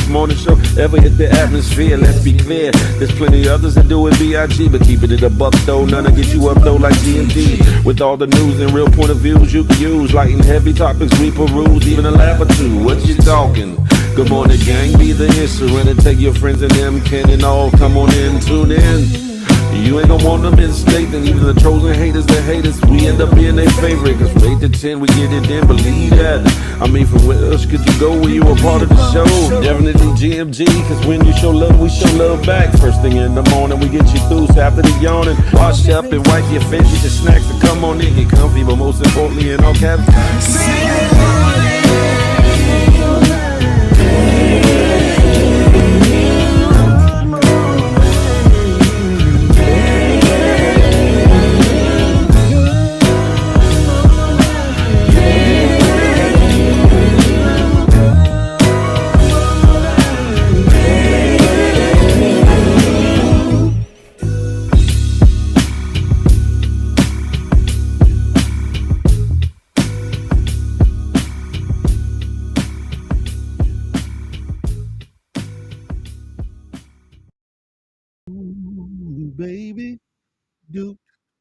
best morning show ever hit the atmosphere. Let's be clear, there's plenty others that do it B.I.G. But keeping it a buck though, none to get you up though like G&T. With all the news and real point of views you can use. Light and heavy topics we peruse, even a laugh or two. What you talking? Good morning gang, be the instrument and take your friends and them kin and all. Come on in, tune in. You ain't gonna want them in state, and even the trolls and haters that hate us, we end up being their favorite. Cause from 8 to 10, we get it in, believe that. I mean, from where else could you go when you were part of the show? Definitely GMG, cause when you show love, we show love back. First thing in the morning, we get you through, so after the yawning, wash up and wipe your face, get your snacks and come on in, get comfy, but most importantly, in all caps, baby.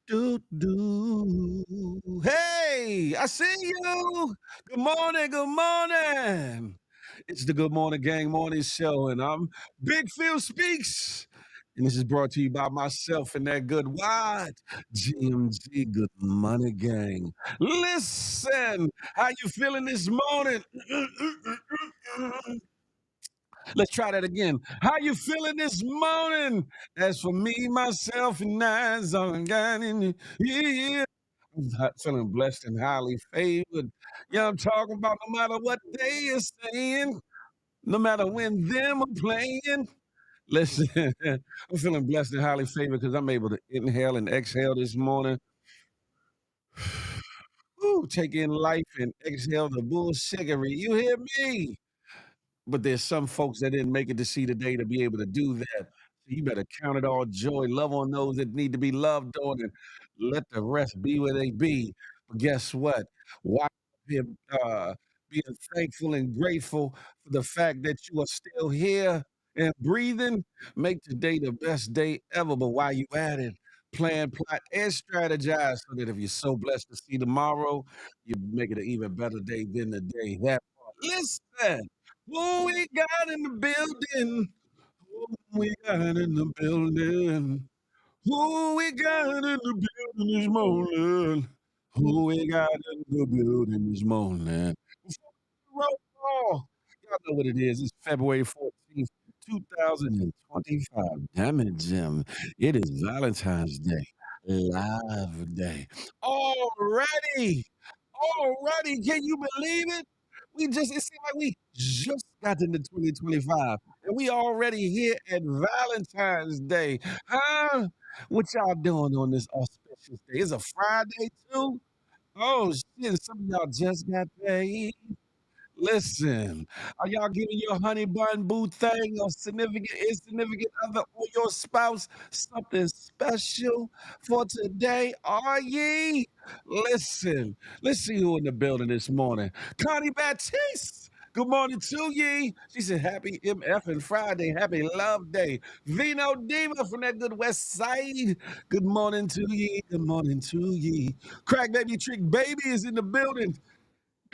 Do, do. Hey, I see you. Good morning. Good morning. It's the Good Morning Gang Morning Show, and I'm Big Phil Speaks. And this is brought to you by myself and that good wide GMG Good Money Gang. Listen, how you feeling this morning? Let's try that again. How you feeling this morning? As for me, myself, and I, I'm got in yeah. I'm feeling blessed and highly favored. Yeah, I'm talking about no matter what they is saying, no matter when them are playing. Listen, I'm feeling blessed and highly favored because I'm able to inhale and exhale this morning. Ooh, take in life and exhale the bullshiggery. You hear me? But there's some folks that didn't make it to see the day to be able to do that. So you better count it all joy, love on those that need to be loved on, and let the rest be where they be. But guess what? Why be being thankful and grateful for the fact that you are still here and breathing? Make today the best day ever. But while you at it, plan, plot, and strategize so that if you're so blessed to see tomorrow, you make it an even better day than the day. That part. Listen. Who we got in the building? Who we got in the building? Who we got in the building this morning? Who we got in the building this morning? Before we roll call, y'all know what it is. It's February 14th, 2025. Damn it, Jim. It is Valentine's Day. Live day. Already. Already. Can you believe it? It seemed like we just got into 2025 and we already here at Valentine's Day. Huh? What y'all doing on this auspicious day? It's a Friday too? Oh shit, some of y'all just got paid. Listen, are y'all giving your honey bun boo thing or significant, insignificant other or your spouse something special for today? Are ye? Listen, let's see who in the building this morning. Connie Baptiste. Good morning to ye. She said, Happy MF and Friday. Happy Love Day. Vino Diva from that good West Side. Good morning to ye. Good morning to ye. Crack Baby Trick Baby is in the building.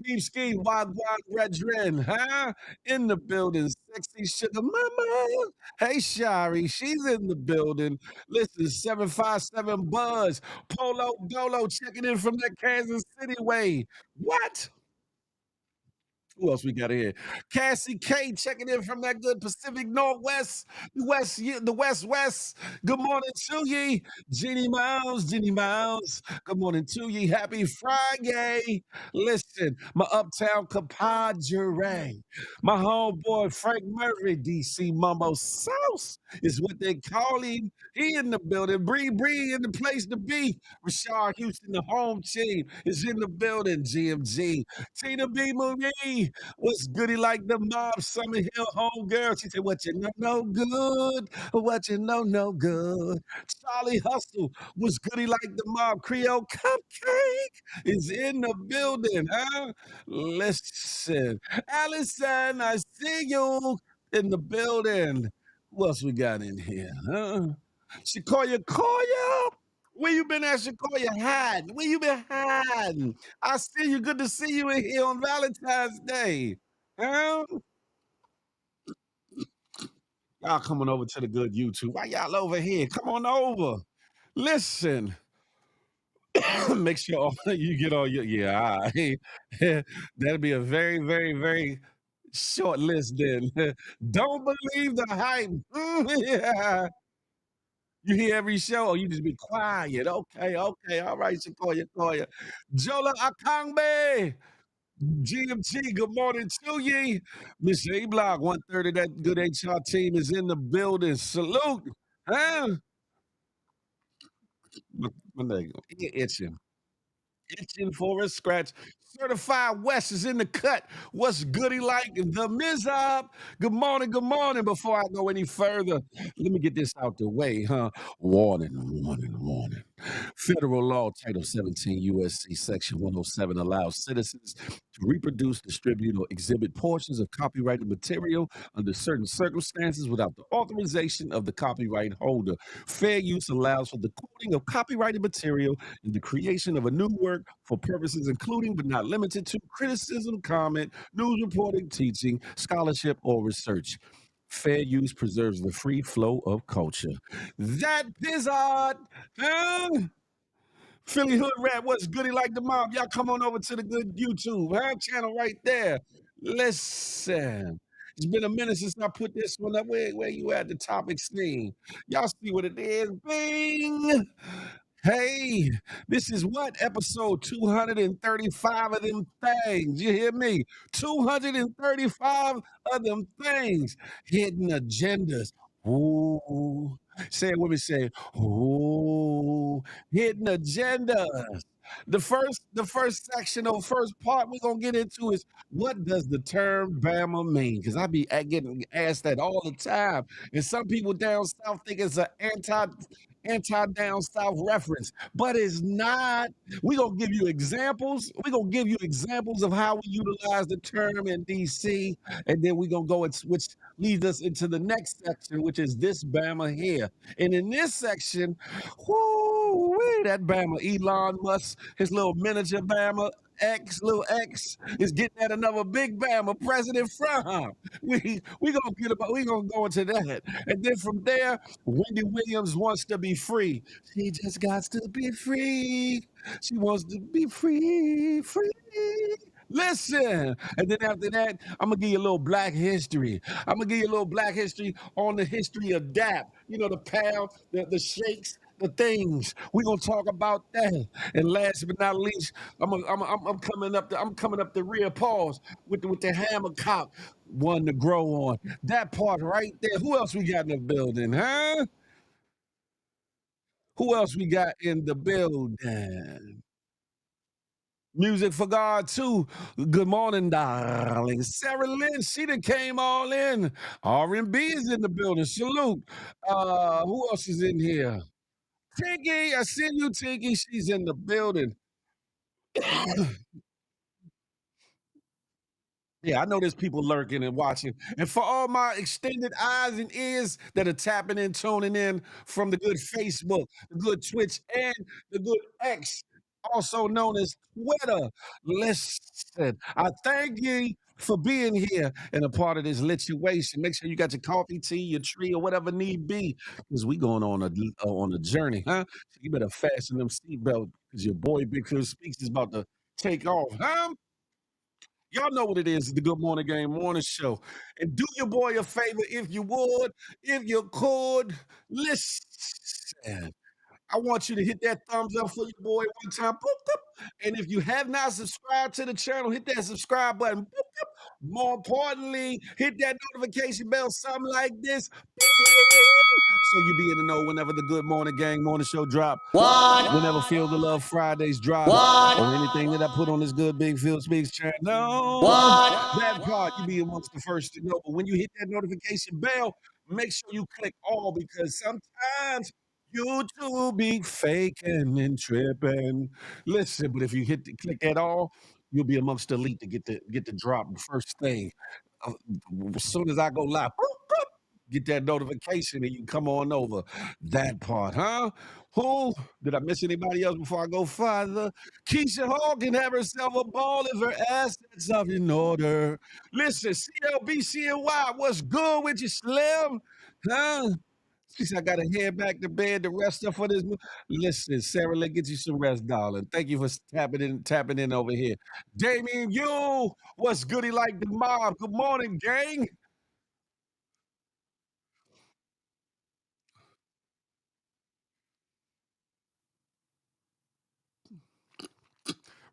Peep Ski, Wagwan Redren, huh? In the building. Sexy Sugar Mama. Hey, Shari, she's in the building. Listen, 757 Buzz. Polo Dolo checking in from the Kansas City way. What? Who else we got here? Cassie K checking in from that good Pacific Northwest, the West. Good morning to ye. Jenny Miles. Good morning to ye. Happy Friday. Listen, my uptown compadre, my homeboy Frank Murray, DC Mumbo Sauce is what they call him. He in the building. Bree in the place to be. Rashard Houston, the home team, is in the building. GMG. Tina B. Marie. What's goody like the mob? Summer Hill home girl. She said, What you know, no good. What you know, no good. Charlie Hustle. What's goody like the mob? Creole Cupcake is in the building, huh? Listen. Allison, I see you. in the building. Who else we got in here? Huh? Sequoia. Where you been at, Sequoia? Hiding. Where you been hiding? I see you. Good to see you in here on Valentine's Day. Huh? Y'all coming over to the good YouTube. Why y'all over here? Come on over. Listen, make sure you get all your yeah. All right. That'll be a very, very, very short list then. Don't believe the hype. Yeah. You hear every show, or you just be quiet. Okay, okay, all right, Sequoia, Sequoia. Jola Akangbe, GMT, good morning to ye. Miss A Block, 1/3 of that good HR team is in the building. Salute. Huh? My leg itching. Itching for a scratch. Certified West is in the cut. What's goody like? The Mizab. Good morning, good morning. Before I go any further, let me get this out the way, huh? Warning, warning, warning. Federal law, Title 17 USC Section 107 allows citizens to reproduce, distribute, or exhibit portions of copyrighted material under certain circumstances without the authorization of the copyright holder. Fair use allows for the quoting of copyrighted material and the creation of a new work for purposes including but not limited to criticism, comment, news reporting, teaching, scholarship, or research. Fair use preserves the free flow of culture. That is odd. Huh? Philly Hood Rat, what's goody like the mob? Y'all come on over to the good YouTube channel right there. Listen. It's been a minute since I put this one up. Where you at the topic screen? Y'all see what it is? Bing! Hey, this is what? Episode 235 of them things. You hear me? 235 of them things. Hidden agendas. Ooh. Say it with me, say, ooh, hidden agendas. The first section or first part we're gonna get into is what does the term Bama mean? Because I be getting asked that all the time. And some people down south think it's an anti down south reference, but it's not. We're gonna give you examples. We're gonna give you examples of how we utilize the term in DC, and then we're gonna go and which leads us into the next section, which is this Bama here. And in this section, whoo, that Bama, Elon Musk, his little miniature Bama. Little X is getting at another big Bama, President Trump. We gonna go into that, and then from there, Wendy Williams wants to be free. She just got to be free. She wants to be free, free. Listen, and then after that, I'm gonna give you a little black history. I'm gonna give you a little black history on the history of DAP. You know, the pound, the shakes, the things. We're gonna talk about that. And last but not least, I'm coming up the rear pause with the hammer cop one to grow on. That part right there. Who else we got in the building, huh? Who else we got in the building? Music for God too. Good morning, darling. Sarah Lynn, she done came all in. R&B is in the building. Salute. Who else is in here? Tiki, I see you, Tiki. She's in the building. Yeah, I know there's people lurking and watching. And for all my extended eyes and ears that are tapping in, tuning in from the good Facebook, the good Twitch, and the good X, also known as Twitter. Listen, I thank you for being here and a part of this situation. Make sure you got your coffee, tea, your tree, or whatever need be, because we going on a journey, huh? So you better fasten them seatbelts because your boy Big Phil Speaks is about to take off, huh? Y'all know what it is, the Good Morning Game Morning Show. And do your boy a favor if you would, if you could, listen. I want you to hit that thumbs up for your boy one time. Boop, boop. And if you have not subscribed to the channel, hit that subscribe button. Boop, boop. More importantly, hit that notification bell, something like this. So you be in the know whenever the Good Morning Gang Morning Show drop. What? Whenever Feel the Love Fridays drop. What? Or anything that I put on this good Big Phil Speaks channel. What? That part, you be amongst the first to know. But when you hit that notification bell, make sure you click all because sometimes YouTube be faking and tripping. Listen, but if you click that all, you'll be amongst the elite to get the drop first thing. uh, as soon as I go live, boop, boop, get that notification and you come on over. That part, huh? Who? Did I miss anybody else before I go further? Keisha Hall can have herself a ball if her assets are in order. Listen, CLBCNY, what's good with you, Slim? Huh? She said, I got to head back to bed to rest up for this. Listen, Sarah, let's get you some rest, darling. Thank you for tapping in over here. Damien, you, what's goody like the mob? Good morning, gang.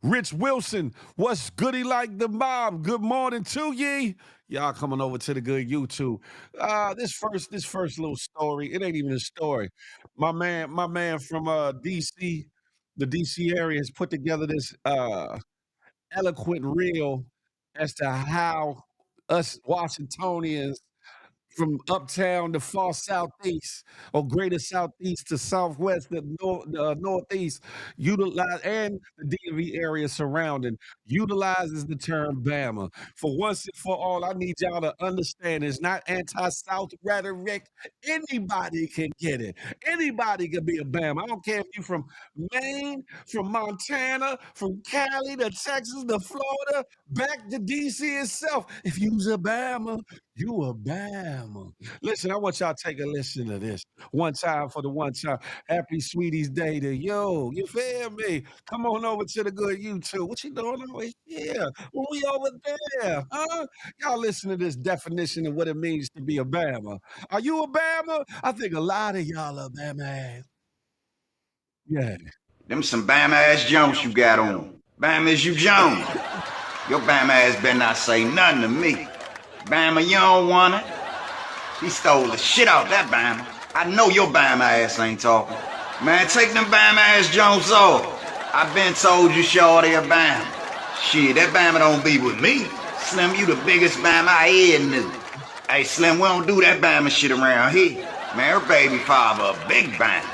Rich Wilson, what's goody like the mob? Good morning to ye. Y'all coming over to the good YouTube. This first little story, it ain't even a story. My man from DC, the DC area has put together this eloquent reel as to how us Washingtonians from uptown to far southeast or greater southeast to southwest to northeast utilize and the DMV area surrounding utilizes the term Bama. For once and for all, I need y'all to understand it's not anti-South rhetoric. Anybody can get it. Anybody can be a Bama. I don't care if you're from Maine, from Montana, from Cali to Texas to Florida, back to DC itself. If you's a Bama, you a Bama. Listen, I want y'all to take a listen to this. One time for the one time. Happy Sweeties Day to you. You feel me? Come on over to the good YouTube. What you doing over here? When we over there, huh? Y'all listen to this definition of what it means to be a Bama. Are you a Bama? I think a lot of y'all are Bama. Yeah. Them some Bama ass Jones you got on. Bama is you Jones. Your Bama ass better not say nothing to me. Bama, you don't want it. He stole the shit out that Bama. I know your Bama ass ain't talking. Man, take them Bama ass Jones off. I been told you shorty a Bama. Shit, that Bama don't be with me. Slim, you the biggest Bama I ever knew. Hey, Slim, we don't do that Bama shit around here. Man, her baby father a big Bama.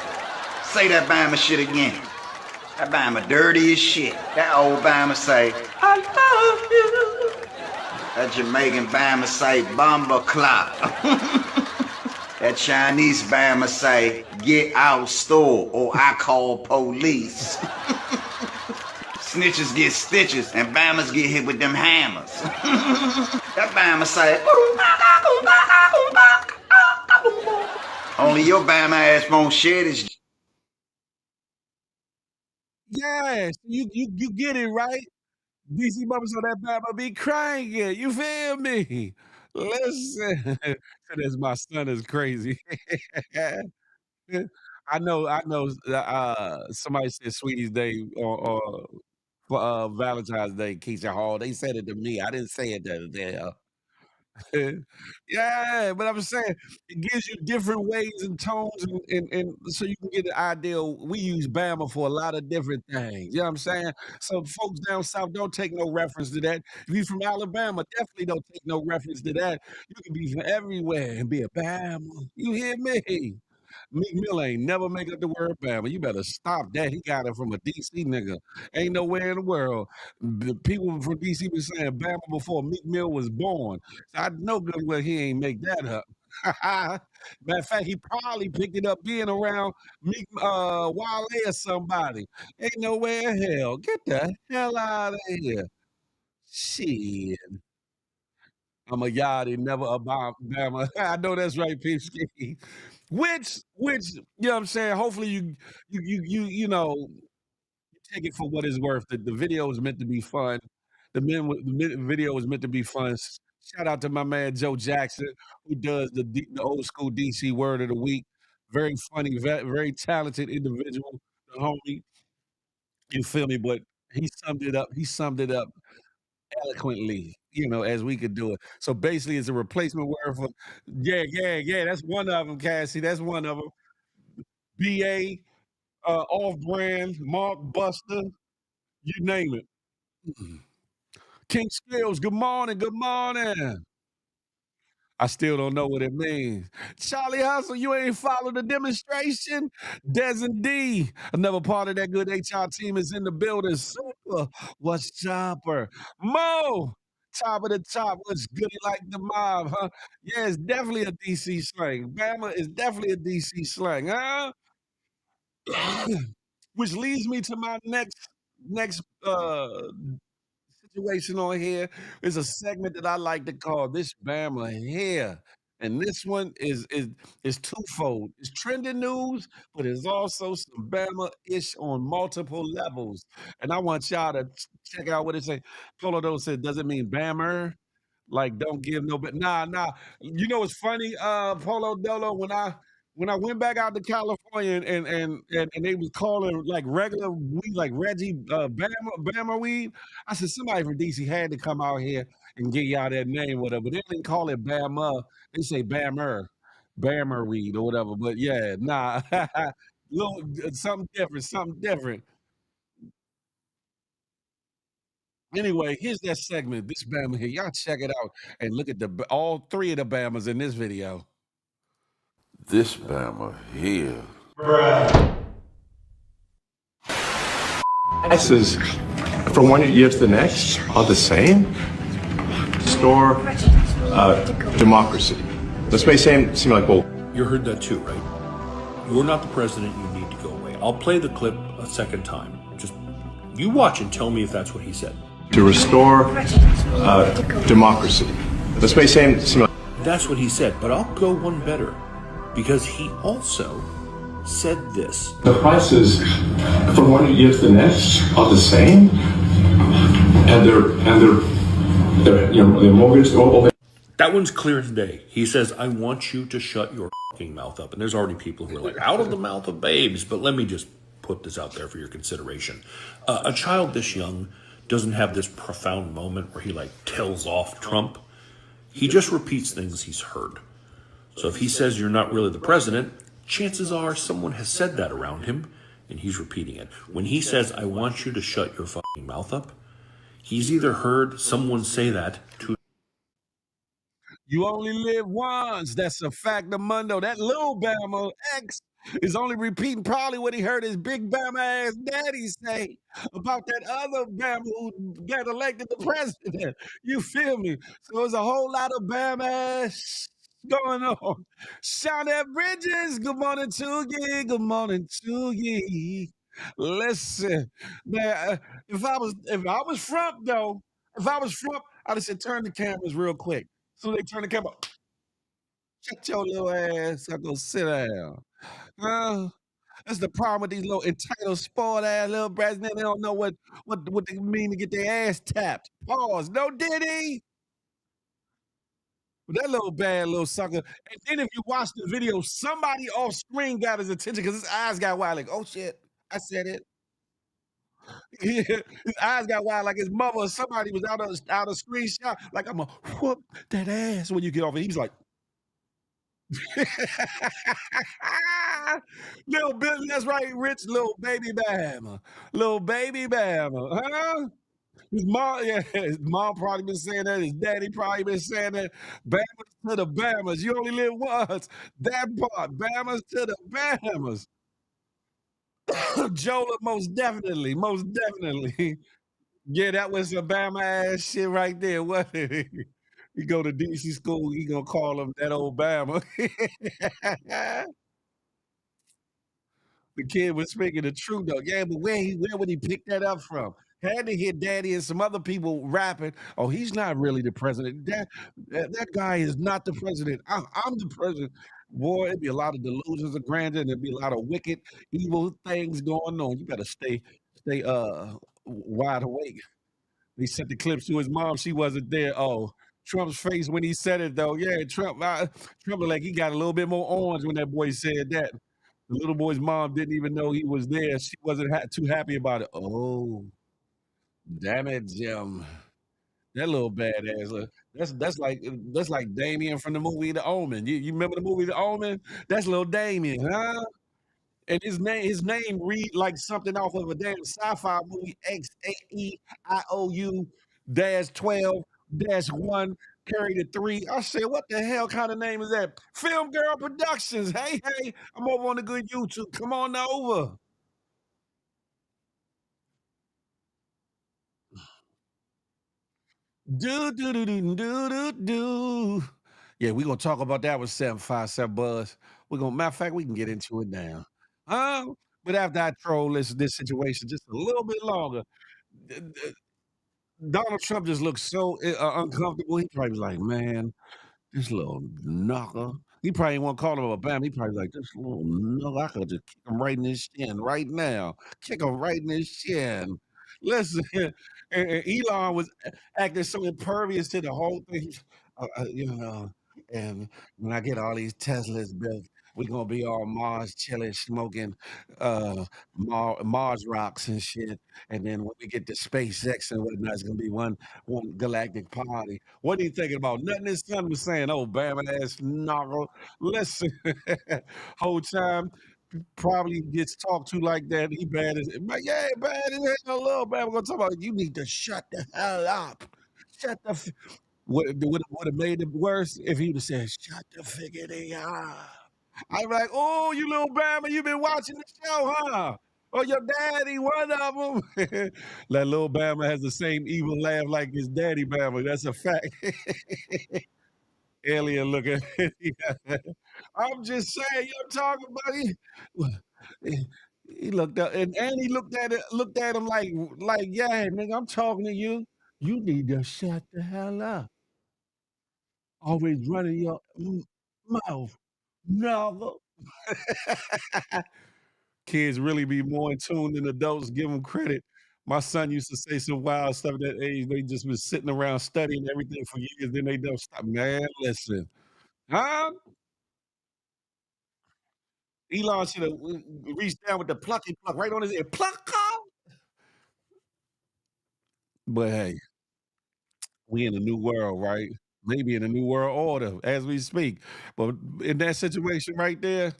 Say that Bama shit again. That Bama dirty as shit. That old Bama say, I love you. That Jamaican Bama say, Bumba Clock. That Chinese Bama say, get out store or I call police. Snitches get stitches and Bamas get hit with them hammers. That Bama say, only your Bama ass won't share this. Yes, you get it right. DC Bubba so that Bama be crying. You feel me? Listen, this my son is crazy. I know. Somebody said Sweetie's Day or for Valentine's Day, Keisha Hall. They said it to me. I didn't say it to them. Yeah, but I'm saying it gives you different ways and tones and so you can get the idea. We use Bama for a lot of different things. You know what I'm saying? So folks down south don't take no reference to that. If you're from Alabama, definitely don't take no reference to that. You can be from everywhere and be a Bama. You hear me? Meek Mill ain't never make up the word Bama. You better stop that. He got it from a DC nigga. Ain't nowhere in the world. The people from DC been saying Bama before Meek Mill was born. So I know good well he ain't make that up. Matter of fact, he probably picked it up being around Meek Wale or somebody. Ain't nowhere in hell. Get the hell out of here. Shit. I'm a yachty, never a Bama. I know that's right, Peachski. Which, you know what I'm saying? Hopefully you take it for what it's worth. The video is meant to be fun. Video was meant to be fun. Shout out to my man Joe Jackson, who does the old school DC word of the week. Very funny, very talented individual, the homie. You feel me? But he summed it up. He summed it up eloquently, as we could do it. So basically, it's a replacement word for yeah, yeah, yeah. That's one of them, Cassie. That's one of them. BA, off brand, Mark Buster, you name it. Mm. King Skills, good morning, good morning. I still don't know what it means. Charlie Hustle, you ain't followed the demonstration? Des and D, another part of that good HR team is in the building. Super, what's chopper? Mo, top of the top. What's goody like the mob, huh? Yeah, it's definitely a DC slang. Bama is definitely a DC slang, huh? Which leads me to my next situation on here is a segment that I like to call "This Bama Here," and this one is twofold. It's trending news, but it's also some Bama-ish on multiple levels. And I want y'all to check out what it say. Polo Dolo said, "Does it mean Bammer? Like, don't give no but nah. You know what's funny, Polo Dolo, when I went back out to California and they was calling like regular weed, like Reggie Bama weed, I said somebody from DC had to come out here and give y'all that name, whatever. They didn't call it Bama, they say Bammer weed or whatever. But yeah, nah, little something different, something different. Anyway, here's that segment. This Bama here, y'all check it out and look at all three of the Bamas in this video. This Bama here. Prices from one year to the next are the same. Store democracy. This may seem like, well, You heard that too, right? You're not the president, you need to go away. I'll play the clip a second time. Just you watch and tell me if that's what he said. to restore democracy. This may seem like, That's what he said, but I'll go one better. Because he also said this. the prices from one year to the next are the same, and their mortgage. That one's clear as day. He says, I want you to shut your fucking mouth up. And there's already people who are like, out of the mouth of babes. But let me just put this out there for your consideration. A child this young doesn't have this profound moment where he like tells off Trump. He just repeats things he's heard. So if he says you're not really the president, chances are someone has said that around him and he's repeating it. When he says, I want you to shut your fucking mouth up, he's either heard someone say that to You only live once. That's a fact of Mundo. That little Bama X is only repeating probably what he heard his big Bama ass daddy say about that other Bama who got elected the president. You feel me? So there's a whole lot of Bama ass going on. Shout at Bridges. Good morning to ye. Good morning to ye. Listen, man, if I was Trump though, if I was Trump, I'd have said turn the cameras real quick. So they turn the camera. Shut your little ass up. Go sit down. Uh, that's the problem with these little entitled, spoiled ass little brats. They don't know what they mean to get their ass tapped. Pause. No diddy. But that little bad little sucker. And then if you watch the video, somebody off screen got his attention because his eyes got wide. Like, oh shit, I said it. His eyes got wide like his mother or somebody was out of screenshot. Like I'm a whoop that ass when you get off it. He's like. Little Billy, that's right, Rich, little baby Bama, huh? His mom, yeah, his mom probably been saying that. His daddy probably been saying that. Bamas to the Bamas. You only live once. That part, Bamas to the Bamas. Jola, most definitely. Yeah, that was some Bama ass shit right there, wasn't it? You go to DC school, he gonna call him that old Bama. The kid was speaking the truth though. Yeah, but where would he pick that up from? Had to hear Daddy and some other people rapping. Oh, he's not really the president. That guy is not the president. I'm the president. Boy, it'd be a lot of delusions of grandeur, and there'd be a lot of wicked, evil things going on. You better stay wide awake. He sent the clips to his mom. She wasn't there. Oh, Trump's face when he said it though. Yeah, Trump like he got a little bit more orange when that boy said that. The little boy's mom didn't even know he was there. She wasn't too happy about it. Oh, damn it, Jim. That little badass. That's like Damien from the movie The Omen. You remember the movie The Omen? That's little Damien, huh? And his name read like something off of a damn sci-fi movie XAEIOU dash 12 dash 1 carry the 3. I said, what the hell kind of name is that? Film Girl Productions. Hey, I'm over on the good YouTube. Come on over. Do do do do do do do. Yeah, we're gonna talk about that with 757 Buzz. We're gonna matter of fact, we can get into it now. But after I troll this situation just a little bit longer, d- d- Donald Trump just looks so uncomfortable. He probably was like, man, this little knocker. He probably won't call him a bam. He probably like this little knocker. I could just kick him right in his shin right now. Kick him right in his shin. Listen, and Elon was acting so impervious to the whole thing. You know, and when I get all these Teslas built, we're gonna be all Mars chilling, smoking Mars rocks and shit. And then when we get to SpaceX and whatnot, it's gonna be one galactic party. What are you thinking about? Nothing his son was saying, oh, Bama ass knocker. Listen, whole time probably gets talked to like that. He bad as yeah, bad as hell. Little bad. We're gonna talk about you need to shut the hell up. Shut the would have made it worse if he would have said, shut the figgity up. I'm like, oh, you little Bama, you been watching the show, huh? Oh, your daddy, one of them. That little Bama has the same evil laugh like his daddy Bama. That's a fact. Alien looking. I'm just saying, you're talking about he looked up and he looked at him like, yeah, nigga, I'm talking to you. You need to shut the hell up. Always running your mouth. No. Kids really be more in tune than adults. Give them credit. My son used to say some wild stuff at that age. They just been sitting around studying everything for years, then they don't stop. Man, listen. Huh? Elon should have reached down with the plucky pluck right on his ear. Pluck off. But hey, we in a new world, right? Maybe in a new world order as we speak. But in that situation right there,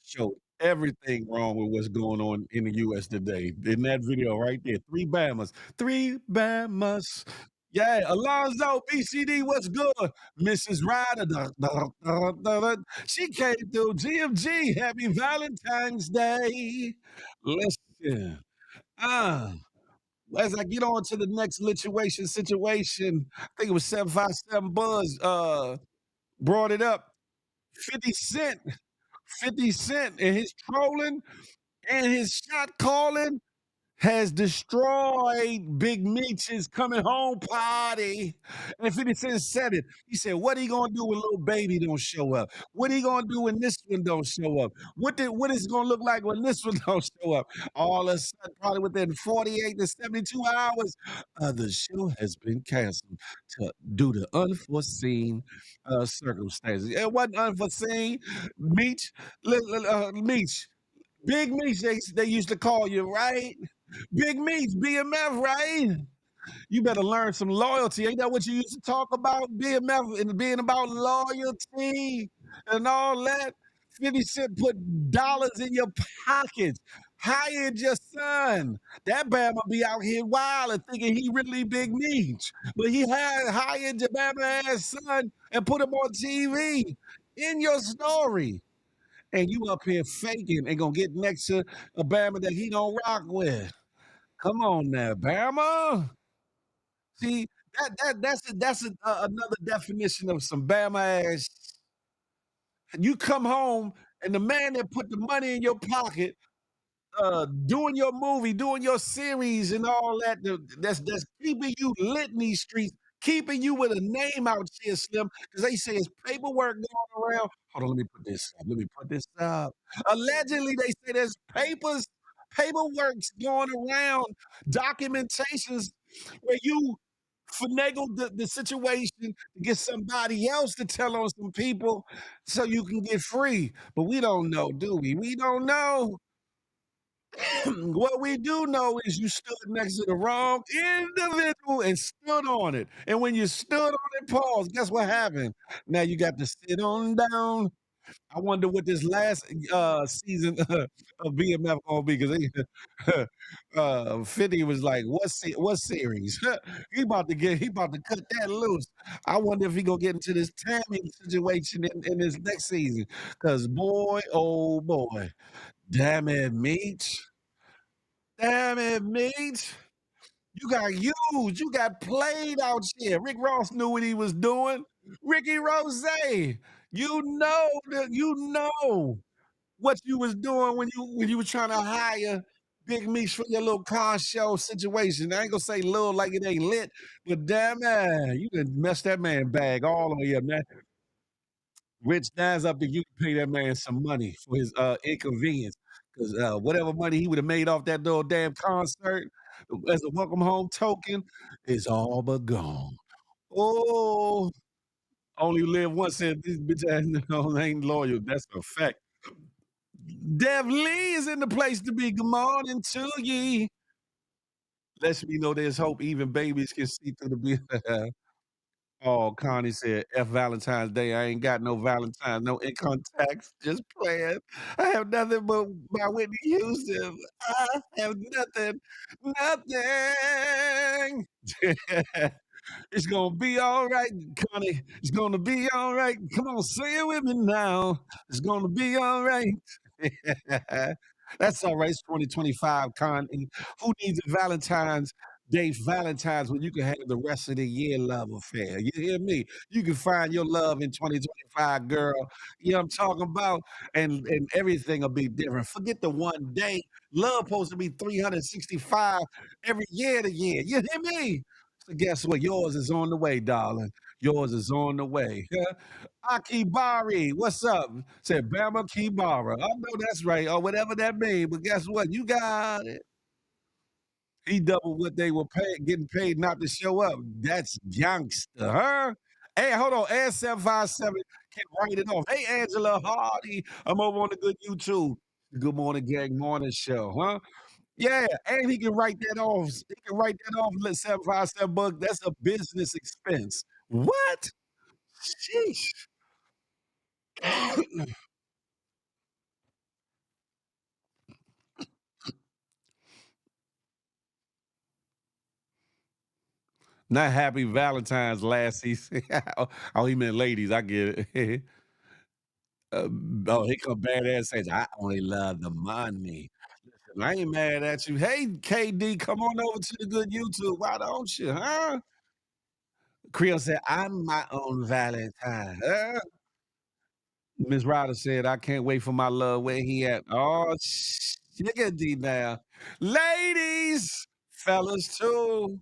showed everything wrong with what's going on in the US today. In that video right there, 3 Bamas. 3 Bamas. Yeah, Alonzo, BCD, what's good? Mrs. Ryder, she came through. GMG, happy Valentine's Day. Listen, uh, as I get on to the next situation, I think it was 757 Buzz brought it up. 50 Cent 50 Cent and his trolling and his shot calling has destroyed Big Meech's coming home party. And 50 Cent said it. He said, what he gonna do when little baby don't show up? What he gonna do when this one don't show up? What is it gonna look like when this one don't show up? All of a sudden, probably within 48 to 72 hours, the show has been canceled due to unforeseen circumstances. It wasn't unforeseen. Meech, Meech, Big Meech, they used to call you, right? Big Meech, BMF, right? You better learn some loyalty. Ain't that what you used to talk about? BMF and being about loyalty and all that. 50 Cent put dollars in your pockets, hired your son. That Bama be out here wild and thinking he really Big Meech. But he had hired your Bama ass son and put him on TV in your story. And you up here faking and gonna get next to a Bama that he don't rock with. Come on now, Bama. See, another definition of some Bama ass. You come home and the man that put the money in your pocket doing your movie, doing your series and all that, that's keeping you lit in these streets, keeping you with a name out here, Slim, because they say it's paperwork going around. Hold on, let me put this up. Let me put this up. Allegedly, they say there's paperwork's going around, documentations where you finagled the situation to get somebody else to tell on some people so you can get free. But we don't know, do we? We don't know. What we do know is you stood next to the wrong individual and stood on it. And when you stood on it, pause, guess what happened? Now you got to sit on down. I wonder what this last season of BMF gonna be because 50 was like, what series? He about to cut that loose. I wonder if he gonna get into this Tammy situation in this next season. Cause boy, oh boy, damn it, Meech. Damn it, Meech. You got used. You got played out here. Rick Ross knew what he was doing. Ricky Rose, you know what you was doing when you was trying to hire Big Meech for your little car show situation. I ain't gonna say little like it ain't lit, but damn man, you done messed that man bag all the way up, man. Rich Nas up there, you can pay that man some money for his inconvenience. Because whatever money he would have made off that little damn concert as a welcome home token is all but gone. Oh, only live once and this bitch ass no, ain't loyal. That's a fact. Dev Lee is in the place to be. Good morning to ye. Lets me know there's hope. Even babies can see through the beard. Oh, Connie said, F Valentine's Day. I ain't got no Valentine's, no income tax, just playing. I have nothing but my Whitney Houston. I have nothing, nothing. It's gonna be all right, Connie. It's gonna be all right. Come on, say it with me now. It's gonna be all right. That's all right. It's 2025, Connie. Who needs a Valentine's Day Valentine's when you can have the rest of the year love affair? You hear me? You can find your love in 2025, girl. You know what I'm talking about? And everything will be different. Forget the one day. Love supposed to be 365 every year to year. You hear me? So guess what? Yours is on the way, darling. Yours is on the way. Akibari, what's up? Said Bama Kibara. I know that's right, or whatever that means. But guess what? You got it. He doubled what they were getting paid not to show up. That's youngster, huh? Hey, hold on. Air 757 can write it off. Hey, Angela Hardy. I'm over on the good YouTube. Good morning, gang morning show, huh? Yeah, and he can write that off. He can write that off. Let 757 bucks. That's a business expense. What? Sheesh. Not happy Valentine's last season. Oh, he meant ladies. I get it. Uh, oh, here come badass says, I only love the money. Listen, I ain't mad at you. Hey, KD, come on over to the good YouTube. Why don't you, huh? Creole said, I'm my own Valentine. Huh? Miss Ryder said, I can't wait for my love. Where he at? Oh, shiggity now. Ladies, fellas too.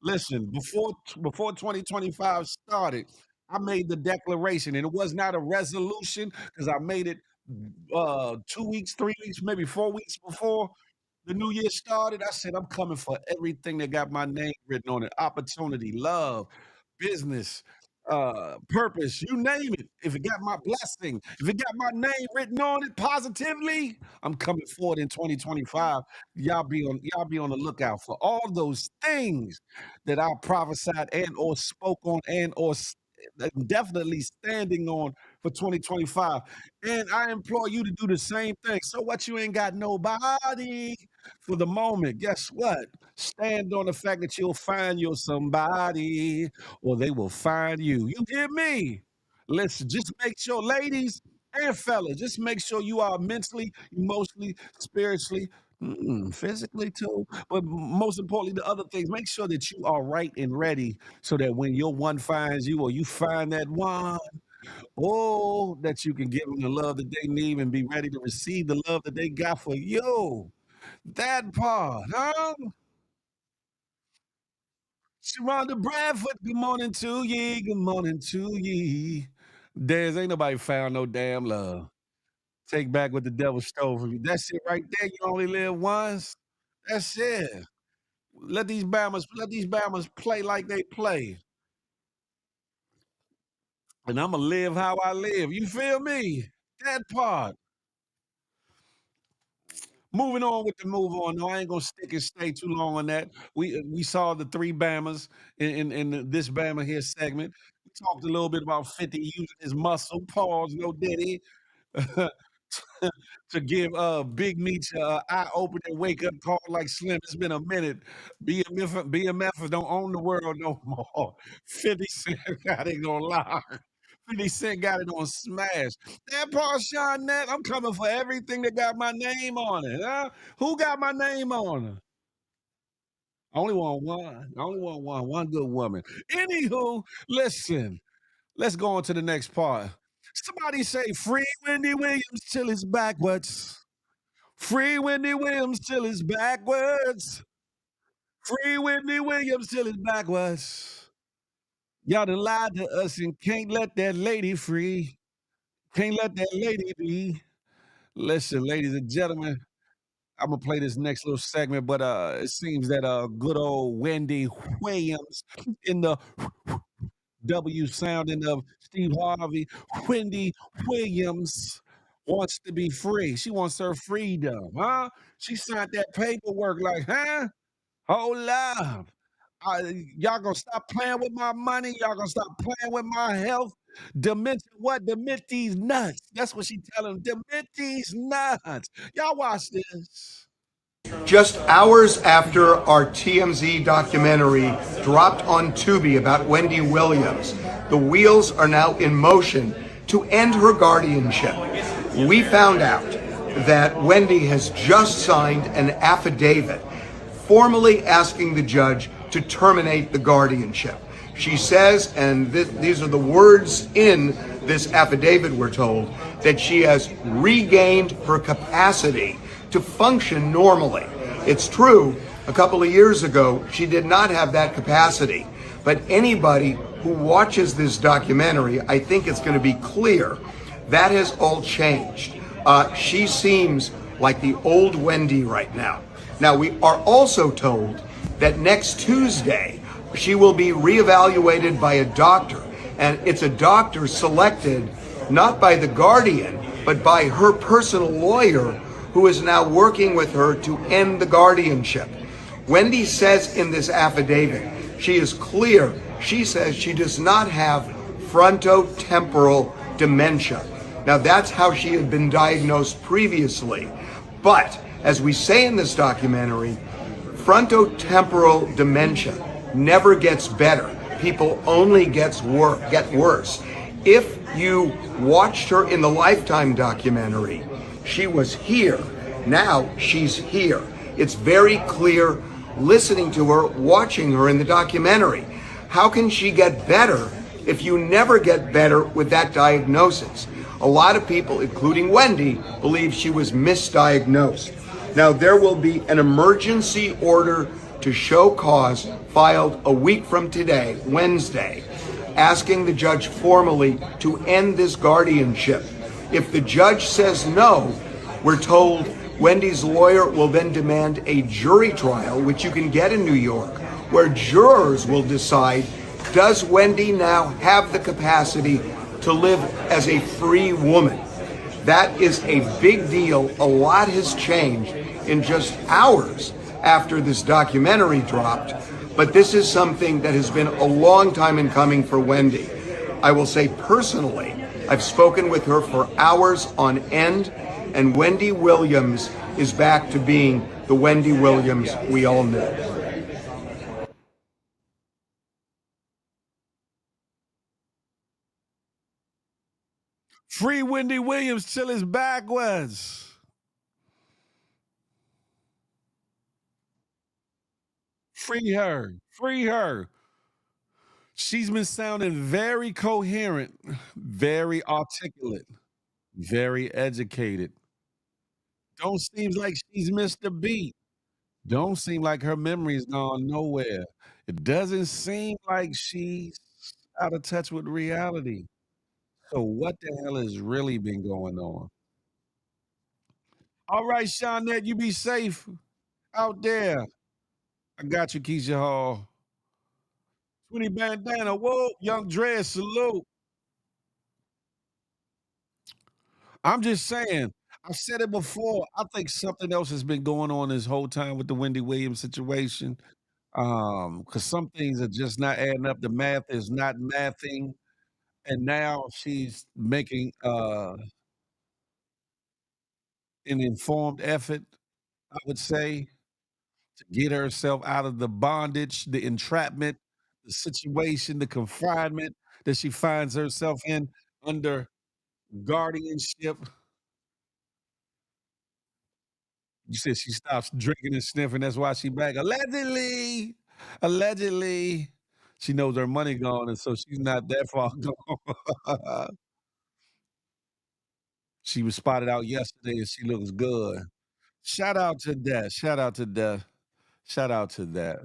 Listen, before 2025 started, I made the declaration, and it was not a resolution because I made it 2 weeks, 3 weeks, maybe 4 weeks before the new year started. I said, I'm coming for everything that got my name written on it. Opportunity, love, business, purpose, you name it. If it got my blessing, if it got my name written on it positively, I'm coming forward in 2025. Y'all be on the lookout for all those things that I prophesied and or spoke on and or definitely standing on for 2025. And I implore you to do the same thing. So what, you ain't got nobody for the moment. Guess what? Stand on the fact that you'll find your somebody or they will find you. You hear me? Listen, just make sure, ladies and fellas, just make sure you are mentally, emotionally, spiritually, physically too. But most importantly, the other things, make sure that you are right and ready so that when your one finds you or you find that one, oh, that you can give them the love that they need and be ready to receive the love that they got for you. That part, huh? Sharonda Bradford, good morning to ye. Good morning to ye. Des, ain't nobody found no damn love. Take back what the devil stole from you. That's it right there. You only live once. That's it. Let these Bama's play like they play. And I'ma live how I live. You feel me? That part. Moving on with the move on. No, I ain't gonna stick and stay too long on that. We saw the three Bamas in this Bama here segment. We talked a little bit about 50 using his muscle. Pause, no diddy. To give Big Meech eye opening wake up call like Slim. It's been a minute. BMF don't own the world no more. 50 Cent got it on lock. 50 Cent got it on smash. That Parshawn Net, I'm coming for everything that got my name on it. Huh? Who got my name on it? I only want one. I only want one good woman. Anywho, listen, let's go on to the next part. Somebody say free Wendy Williams till it's backwards. Free Wendy Williams till it's backwards. Free Wendy Williams till it's backwards. Y'all done lied to us and can't let that lady free. Can't let that lady be. Listen, ladies and gentlemen, I'm gonna play this next little segment, but it seems that good old Wendy Williams in the W sounding of Steve Harvey, Wendy Williams wants to be free. She wants her freedom, huh? She signed that paperwork like, huh? Hold up. Y'all gonna stop playing with my money? Y'all gonna stop playing with my health? Dement what? Dement these nuts. That's what she telling them. Dement these nuts. Y'all watch this. Just hours after our TMZ documentary dropped on Tubi about Wendy Williams, the wheels are now in motion to end her guardianship. We found out that Wendy has just signed an affidavit formally asking the judge to terminate the guardianship. She says, and these are the words in this affidavit, we're told, that she has regained her capacity to function normally. It's true, a couple of years ago, she did not have that capacity. But anybody who watches this documentary, I think it's going to be clear that has all changed. She seems like the old Wendy right now. Now, we are also told that next Tuesday, she will be reevaluated by a doctor. And it's a doctor selected not by the guardian, but by her personal lawyer, who is now working with her to end the guardianship. Wendy says in this affidavit, she is clear. She says she does not have frontotemporal dementia. Now, that's how she had been diagnosed previously. But as we say in this documentary, frontotemporal dementia never gets better. People only get worse. If you watched her in the Lifetime documentary, she was here. Now she's here. It's very clear listening to her, watching her in the documentary. How can she get better if you never get better with that diagnosis? A lot of people, including Wendy, believe she was misdiagnosed. Now, there will be an emergency order to show cause filed a week from today, Wednesday, asking the judge formally to end this guardianship. If the judge says no, we're told Wendy's lawyer will then demand a jury trial, which you can get in New York, where jurors will decide, does Wendy now have the capacity to live as a free woman? That is a big deal. A lot has changed in just hours after this documentary dropped, but this is something that has been a long time in coming for Wendy. I will say personally, I've spoken with her for hours on end, and Wendy Williams is back to being the Wendy Williams we all knew. Free Wendy Williams till it's backwards. Free her. Free her. She's been sounding very coherent, very articulate, very educated. Don't seem like she's missed a beat. Don't seem like her memory's gone nowhere. It doesn't seem like she's out of touch with reality. So what the hell has really been going on? All right, Shawnette, you be safe out there. I got you, Keisha Hall. 20 bandana, whoa, young Dre, salute. I'm just saying, I've said it before. I think something else has been going on this whole time with the Wendy Williams situation. Because some things are just not adding up. The math is not mathing. And now she's making an informed effort, I would say, to get herself out of the bondage, the entrapment, the situation, the confinement that she finds herself in under guardianship. You said she stops drinking and sniffing, that's why she back. Allegedly, allegedly. She knows her money gone, and so she's not that far gone. She was spotted out yesterday, and she looks good. Shout out to that. Shout out to that. Shout out to that.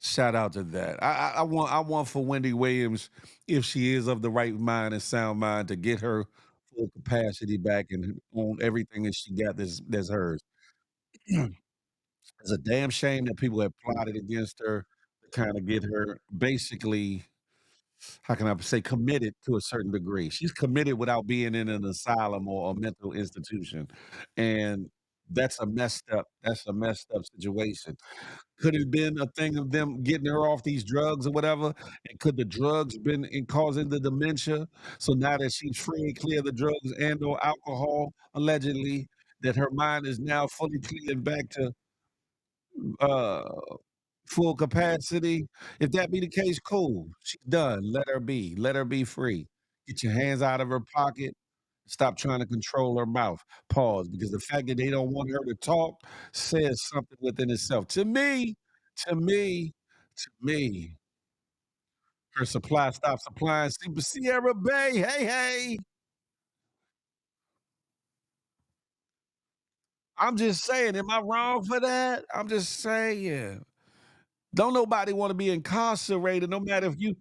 Shout out to that. I want for Wendy Williams, if she is of the right mind and sound mind, to get her full capacity back and own everything that she got that's hers. It's a damn shame that people have plotted against her to kind of get her basically, how can I say, committed to a certain degree. She's committed without being in an asylum or a mental institution. And that's a messed up situation. Could it have been a thing of them getting her off these drugs or whatever? And could the drugs been in causing the dementia? So now that she's free and clear of the drugs and or alcohol, allegedly, that her mind is now fully clear and back to uh full capacity. If that be the case, cool. She's done. Let her be. Let her be free. Get your hands out of her pocket. Stop trying to control her mouth. Pause. Because the fact that they don't want her to talk says something within itself. To me, to me, her supply stopped supplying. Sierra Bay, hey, hey. I'm just saying, am I wrong for that? I'm just saying. Don't nobody want to be incarcerated, no matter if you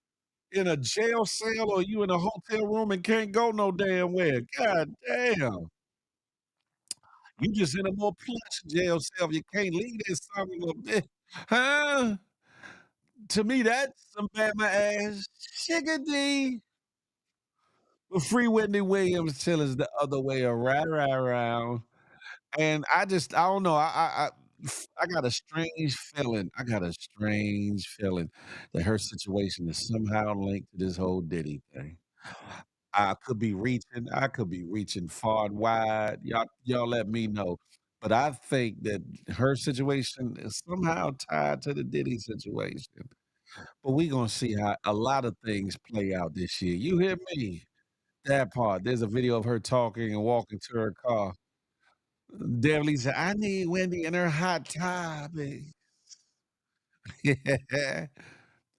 in a jail cell or you in a hotel room and can't go no damn where. God damn. You just in a more plush jail cell. You can't leave this son of a bitch. Huh? To me, that's some Bama ass chickadee. But free Whitney Williams till it's the other way around. And I don't know. I got a strange feeling. I got a strange feeling that her situation is somehow linked to this whole Diddy thing. I could be reaching far and wide. Y'all let me know. But I think that her situation is somehow tied to the Diddy situation. But we gonna see how a lot of things play out this year. You hear me? That part. There's a video of her talking and walking to her car. Devily said, "I need Wendy in her hot topic." Yeah.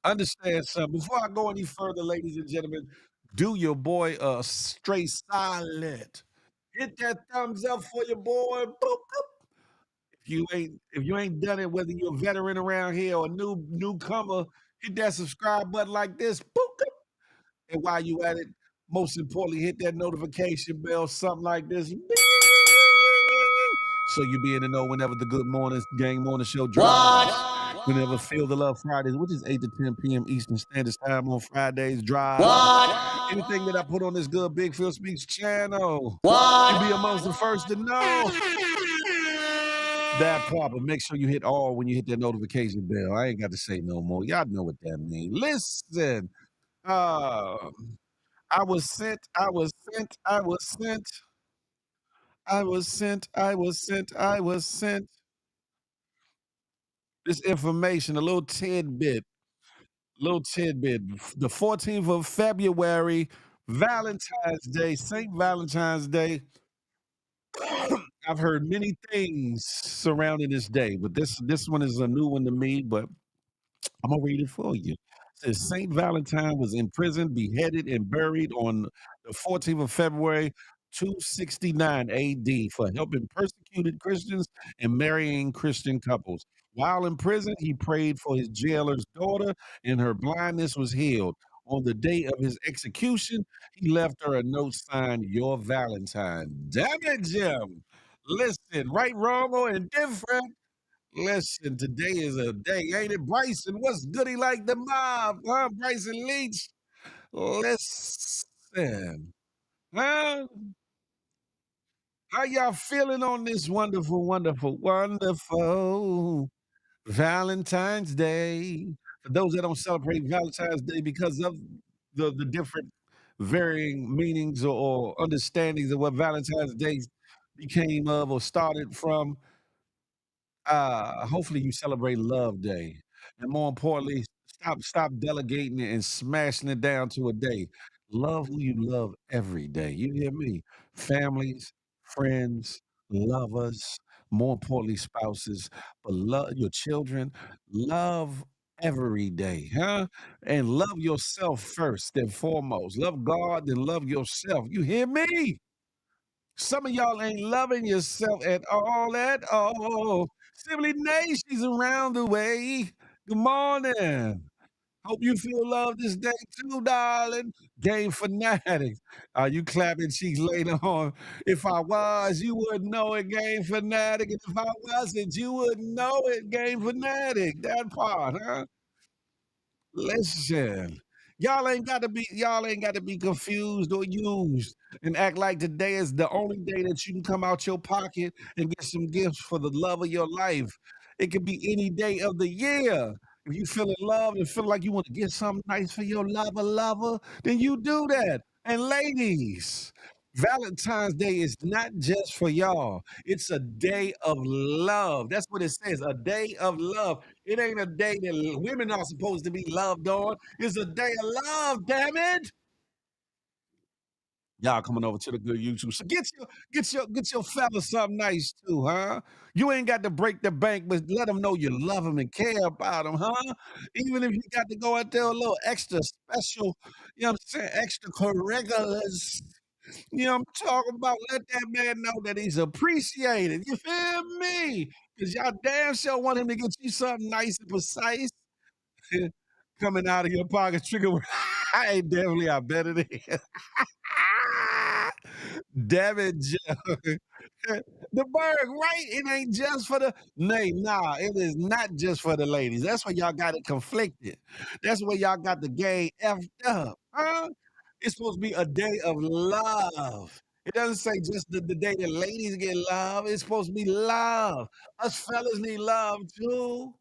Understand something. Before I go any further, ladies and gentlemen, do your boy a straight solid. Hit that thumbs up for your boy. Boop, boop. If you ain't done it, whether you're a veteran around here or a newcomer, hit that subscribe button like this. Boop, boop. And while you at it, most importantly, hit that notification bell, something like this. Bing, bing, bing, bing, bing. So you be in the know whenever the Good Morning Gang Morning Show drops. Whenever Feel the Love Fridays, which is 8 to 10 p.m. Eastern Standard Time on Fridays, drop. Anything that I put on this good Big Phil Speaks channel, you be amongst the first to know that part. But make sure you hit all when you hit that notification bell. I ain't got to say no more. Y'all know what that means. Listen, uh, I was sent, I was sent, I was sent, I was sent, I was sent, I was sent this information, a little tidbit. The 14th of February, Valentine's Day, St. Valentine's Day. I've heard many things surrounding this day, but this one is a new one to me, but I'm gonna read it for you. It says Saint Valentine was imprisoned, beheaded, and buried on the 14th of February, 269 AD, for helping persecuted Christians and marrying Christian couples. While in prison, he prayed for his jailer's daughter, and her blindness was healed. On the day of his execution, he left her a note signed "Your Valentine." Damn it, Jim! Listen, right, wrong, or indifferent. Listen, today is a day, ain't it, Bryson? What's goody like the mob, huh, Bryson Leach? Listen, huh? How y'all feeling on this wonderful, wonderful, wonderful Valentine's Day? For those that don't celebrate Valentine's Day because of the different varying meanings or understandings of what Valentine's Day became of or started from, hopefully you celebrate Love Day, and more importantly, stop delegating it and smashing it down to a day. Love who you love every day. You hear me? Families, friends, lovers, more importantly, spouses, but love your children. Love every day, huh? And love yourself first and foremost. Love God, then love yourself. You hear me? Some of y'all ain't loving yourself at all. Simply Nations around the way. Good morning. Hope you feel love this day too, darling. Game fanatics. Are you clapping cheeks later on? If I was, you would know it, game fanatic. And if I wasn't, you would know it, game fanatic. That part, huh? Listen, y'all ain't got to be confused or used and act like today is the only day that you can come out your pocket and get some gifts for the love of your life. It could be any day of the year. If you feel in love and feel like you want to get something nice for your lover, then you do that. And ladies, Valentine's Day is not just for y'all. It's a day of love. That's what it says, a day of love. It ain't a day that women are supposed to be loved on. It's a day of love, damn it. Y'all coming over to the good YouTube. So get your fella something nice too, huh? You ain't got to break the bank, but let them know you love them and care about them, huh? Even if you got to go out there a little extra special, you know what I'm saying, extracurriculars. You know what I'm talking about? Let that man know that he's appreciated. You feel me? Because y'all damn sure want him to get you something nice and precise coming out of your pocket. Trigger word. Hey, definitely, I bet it is. Damn it, Joe. The bird, right? It ain't just for the nay, nah, it is not just for the ladies. That's why y'all got it conflicted. That's where y'all got the game effed up. Huh? It's supposed to be a day of love. It doesn't say just the day that ladies get love. It's supposed to be love. Us fellas need love too.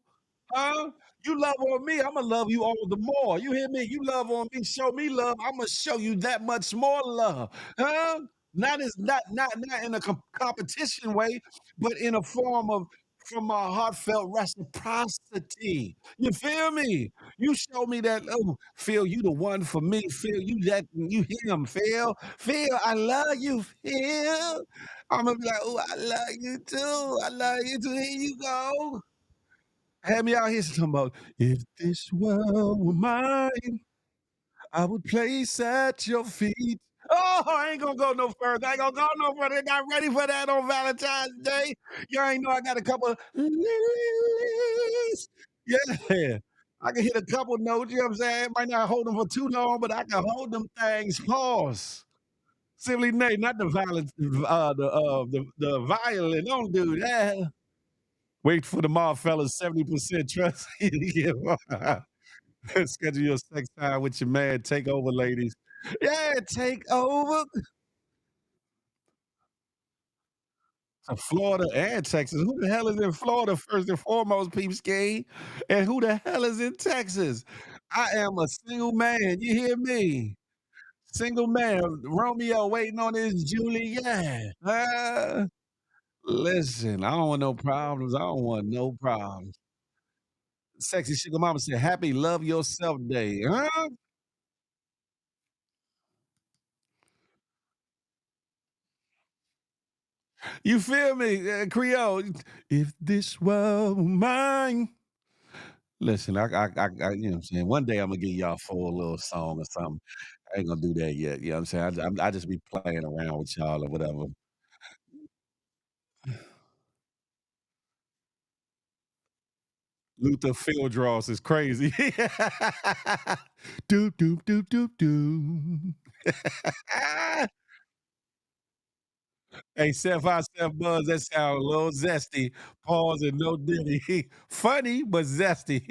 Huh? You love on me, I'ma love you all the more. You hear me? You love on me, show me love, I'ma show you that much more love. Huh? Not in a competition way, but in a form of from my heartfelt reciprocity. You feel me? You show me that, oh, Phil, you the one for me. Phil, you him, Phil. Phil, I love you, Phil. I'm gonna be like, oh, I love you too. I love you too. Here you go. Had me out here talking about if this world were mine, I would place at your feet. Oh, I ain't gonna go no further. I ain't gonna go no further. I got ready for that on Valentine's Day. Y'all ain't know I got a couple of lilies. Yeah. I can hit a couple notes, you know what I'm saying? Might not hold them for too long, but I can hold them things. Pause. Simply Nate, not the violent, the violin. Don't do that. Wait for the mall, fellas. 70% trust. Schedule your sex time with your man. Take over, ladies. Yeah, take over. Florida and Texas. Who the hell is in Florida first and foremost, peep ski? And who the hell is in Texas? I am a single man. You hear me? Single man. Romeo waiting on his Juliet. Listen, I don't want no problems. I don't want no problems. Sexy sugar mama said, "Happy Love Yourself Day." Huh? You feel me, Creole? If this world were mine. Listen, you know what I'm saying? One day I'm gonna give y'all a full little song or something. I ain't gonna do that yet. You know what I'm saying? I just be playing around with y'all or whatever. Luther Field is crazy. Doop doop doop doop doop. Hey, Seth Buzz, that sound a little zesty. Pause and no diddy. Funny, but zesty.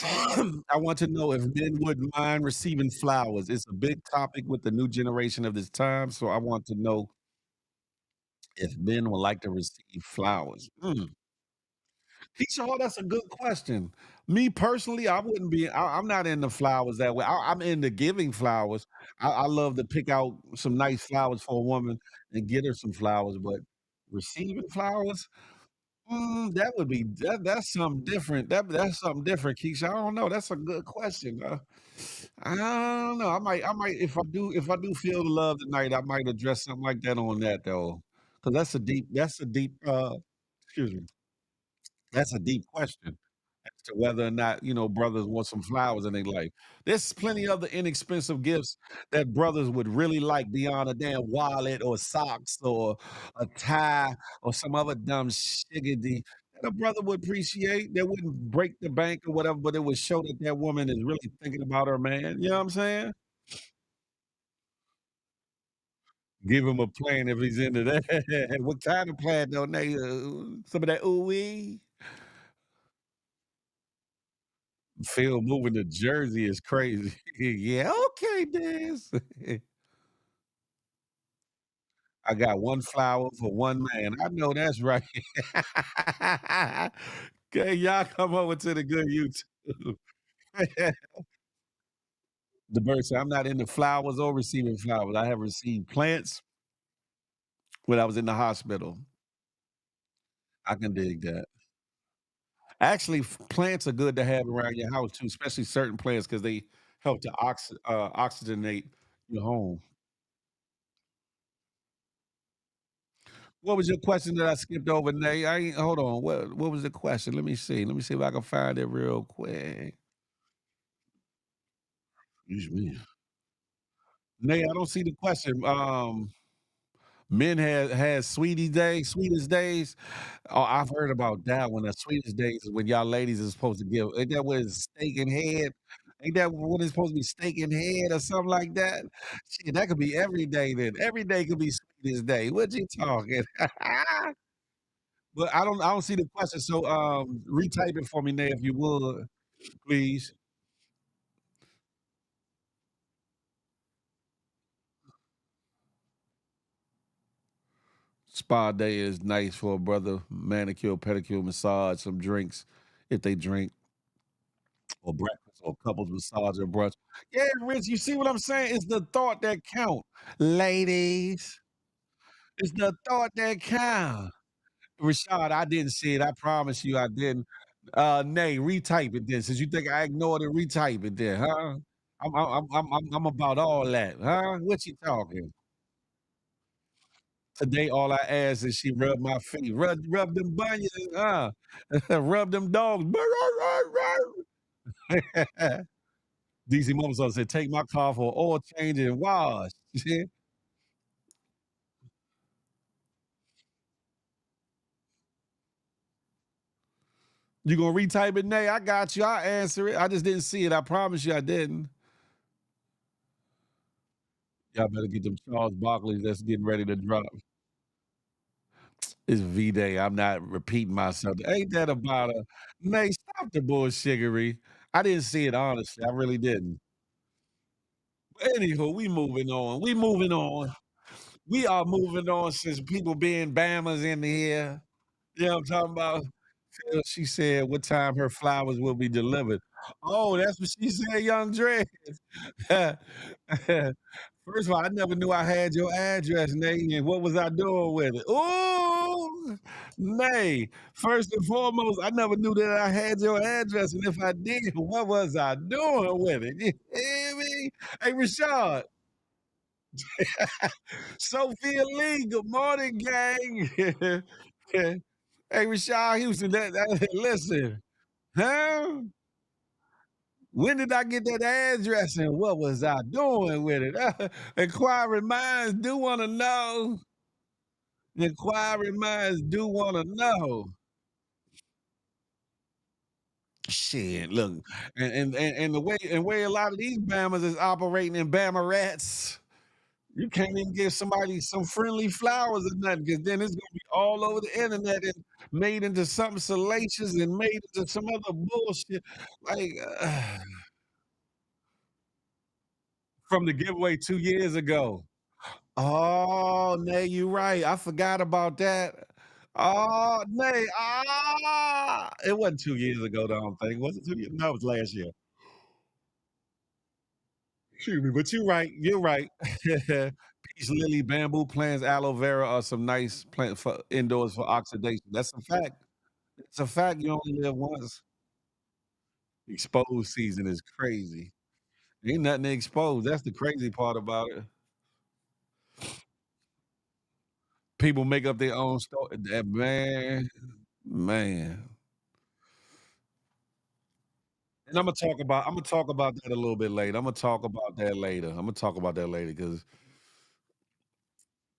I want to know if men wouldn't mind receiving flowers. It's a big topic with the new generation of this time, so I want to know if men would like to receive flowers. Keisha, oh, that's a good question. Me personally, I wouldn't be. I'm not into flowers that way. I'm into giving flowers. I love to pick out some nice flowers for a woman and get her some flowers, but receiving flowers, That would be that's something different. That's something different, Keisha. I don't know. That's a good question. I don't know. I might if I do feel the love tonight, I might address something like that on that though. Because that's a deep excuse me. That's a deep question as to whether or not, brothers want some flowers in their life. There's plenty other inexpensive gifts that brothers would really like beyond a damn wallet or socks or a tie or some other dumb shiggity that a brother would appreciate. That wouldn't break the bank or whatever, but it would show that that woman is really thinking about her man. You know what I'm saying? Give him a plan if he's into that. What kind of plan though? Some of that ooh wee. Phil moving to Jersey is crazy. Yeah, okay, Dez. I got one flower for one man. I know that's right. Okay, y'all come over to the good YouTube. The bird said, I'm not into flowers or receiving flowers. I have received plants when I was in the hospital. I can dig that. Actually, plants are good to have around your house too, especially certain plants because they help to oxygenate your home. What was your question that I skipped over, Nate? I ain't hold on. What was the question? Let me see. Let me see if I can find it real quick. Excuse me. Nate, I don't see the question. Men has sweetie days, sweetest days. Oh, I've heard about that one. The sweetest days is when y'all ladies is supposed to give. Ain't that what it's steak and head? Ain't that what it's supposed to be steak and head or something like that? Shit, that could be every day then. Every day could be sweetest day. What you talking? But I don't see the question. So retype it for me, Nate, if you would, please. Spa day is nice for a brother. Manicure, pedicure, massage, some drinks if they drink, or breakfast, or couples massage or brunch. Yeah, Rich, you see what I'm saying? It's the thought that count, ladies. It's the thought that count. Rashad, I didn't see it. I promise you, I didn't. Nay, retype it then. Since you think I ignored it, retype it then, huh? I'm about all that, huh? What you talking? Today, all I ask is she rub my feet, rub them bunions, rub them dogs. DC Mama said, "Take my car for oil change and wash." You gonna retype it, Nay? I got you. I answer it. I just didn't see it. I promise you, I didn't. Y'all better get them Charles Barkley's that's getting ready to drop. It's V Day. I'm not repeating myself. Ain't that about a Nay? Stop the bullshiggery. I didn't see it honestly. I really didn't. Anywho, we moving on. We moving on. We are moving on since people being Bama's in here. You know what I'm talking about? She said what time her flowers will be delivered. Oh, that's what she said, young Dre. First of all, I never knew I had your address, Nate, and what was I doing with it? Ooh, Nay. First and foremost, I never knew that I had your address, and if I did, what was I doing with it? You hear me? Hey, Rashad, Sophia Lee, good morning, gang. Hey, Rashad Houston, listen, huh? When did I get that address and what was I doing with it? Inquiring minds do want to know. Inquiring minds do want to know. Shit, look, and the way a lot of these Bammers is operating in Bama rats. You can't even give somebody some friendly flowers or nothing, because then it's gonna be all over the internet and made into something salacious and made into some other bullshit. Like from the giveaway 2 years ago. Oh, Nay, you right. I forgot about that. Oh, Nay, it wasn't 2 years ago, though, I don't think. Was it 2 years? No, it was last year. Excuse me, but you're right. You're right. Peace lily, bamboo plants, aloe vera are some nice plant for indoors for oxidation. That's a fact. It's a fact you only live once. Exposed season is crazy. Ain't nothing to expose. That's the crazy part about it. People make up their own story. That man. And I'm gonna talk about that a little bit later. I'm gonna talk about that later. I'm gonna talk about that later because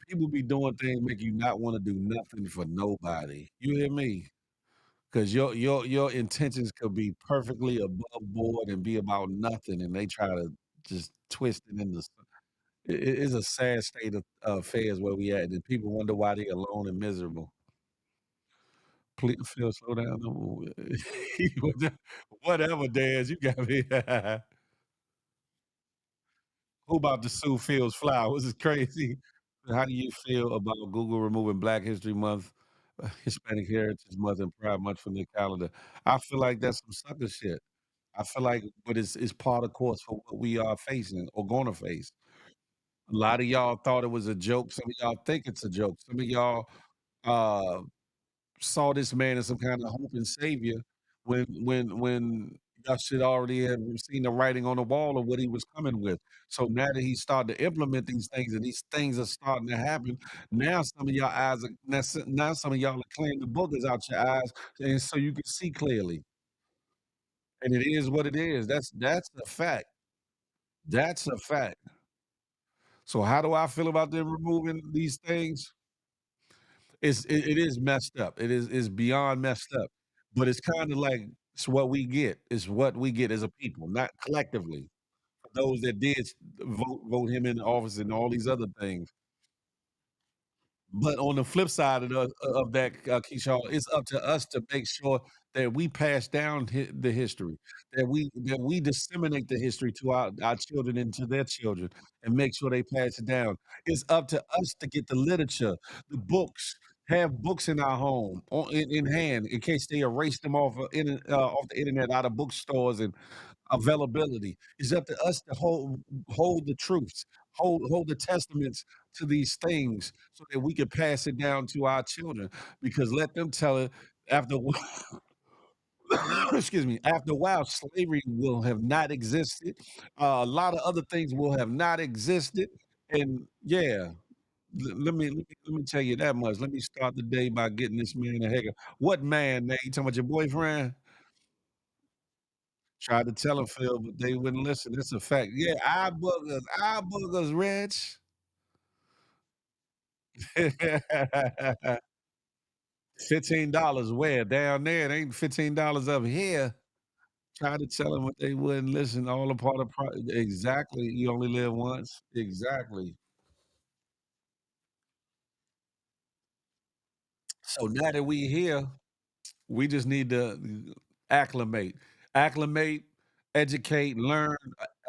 people be doing things make you not want to do nothing for nobody. You hear me? Because your intentions could be perfectly above board and be about nothing, and they try to just twist it into. It's a sad state of affairs where we at, and people wonder why they alone and miserable. Please, Phil, slow down. Whatever, Daz, you got me. Who about to sue Phil's Flowers? This is crazy. How do you feel about Google removing Black History Month, Hispanic Heritage Month, and Pride Month from their calendar? I feel like that's some sucker shit. I feel like, but it's part of course for what we are facing or gonna face. A lot of y'all thought it was a joke. Some of y'all think it's a joke. Some of y'all uh saw this man as some kind of hope and savior when y'all should already have seen the writing on the wall of what he was coming with. So now that he's starting to implement these things and these things are starting to happen, now some of y'all eyes are now some of y'all are clearing the boogers out your eyes and so you can see clearly. And it is what it is. That's a fact. That's a fact. So how do I feel about them removing these things? It is messed up. It's beyond messed up. But it's kinda like it's what we get. It's what we get as a people, not collectively. For those that did vote him into office and all these other things. But on the flip side of that, Keyshawn, it's up to us to make sure that we pass down the history, that we disseminate the history to our children and to their children, and make sure they pass it down. It's up to us to get the literature, the books, have books in our home in hand in case they erase them off the internet out of bookstores and availability. It's up to us to hold the truths, hold the testaments to these things so that we can pass it down to our children. Because let them tell it after excuse me, after a while, slavery will have not existed. A lot of other things will have not existed. And yeah, let me tell you that much. Let me start the day by getting this man a haircut. What man? Nate? You talking about your boyfriend? Tried to tell 'em, Phil, but they wouldn't listen. That's a fact. Yeah, eye boogers, Rich. $15 where? Down there, it ain't $15 up here. Tried to tell them, but they wouldn't listen. All a part of exactly. You only live once. Exactly. So now that we here, we just need to acclimate. Acclimate, educate, learn,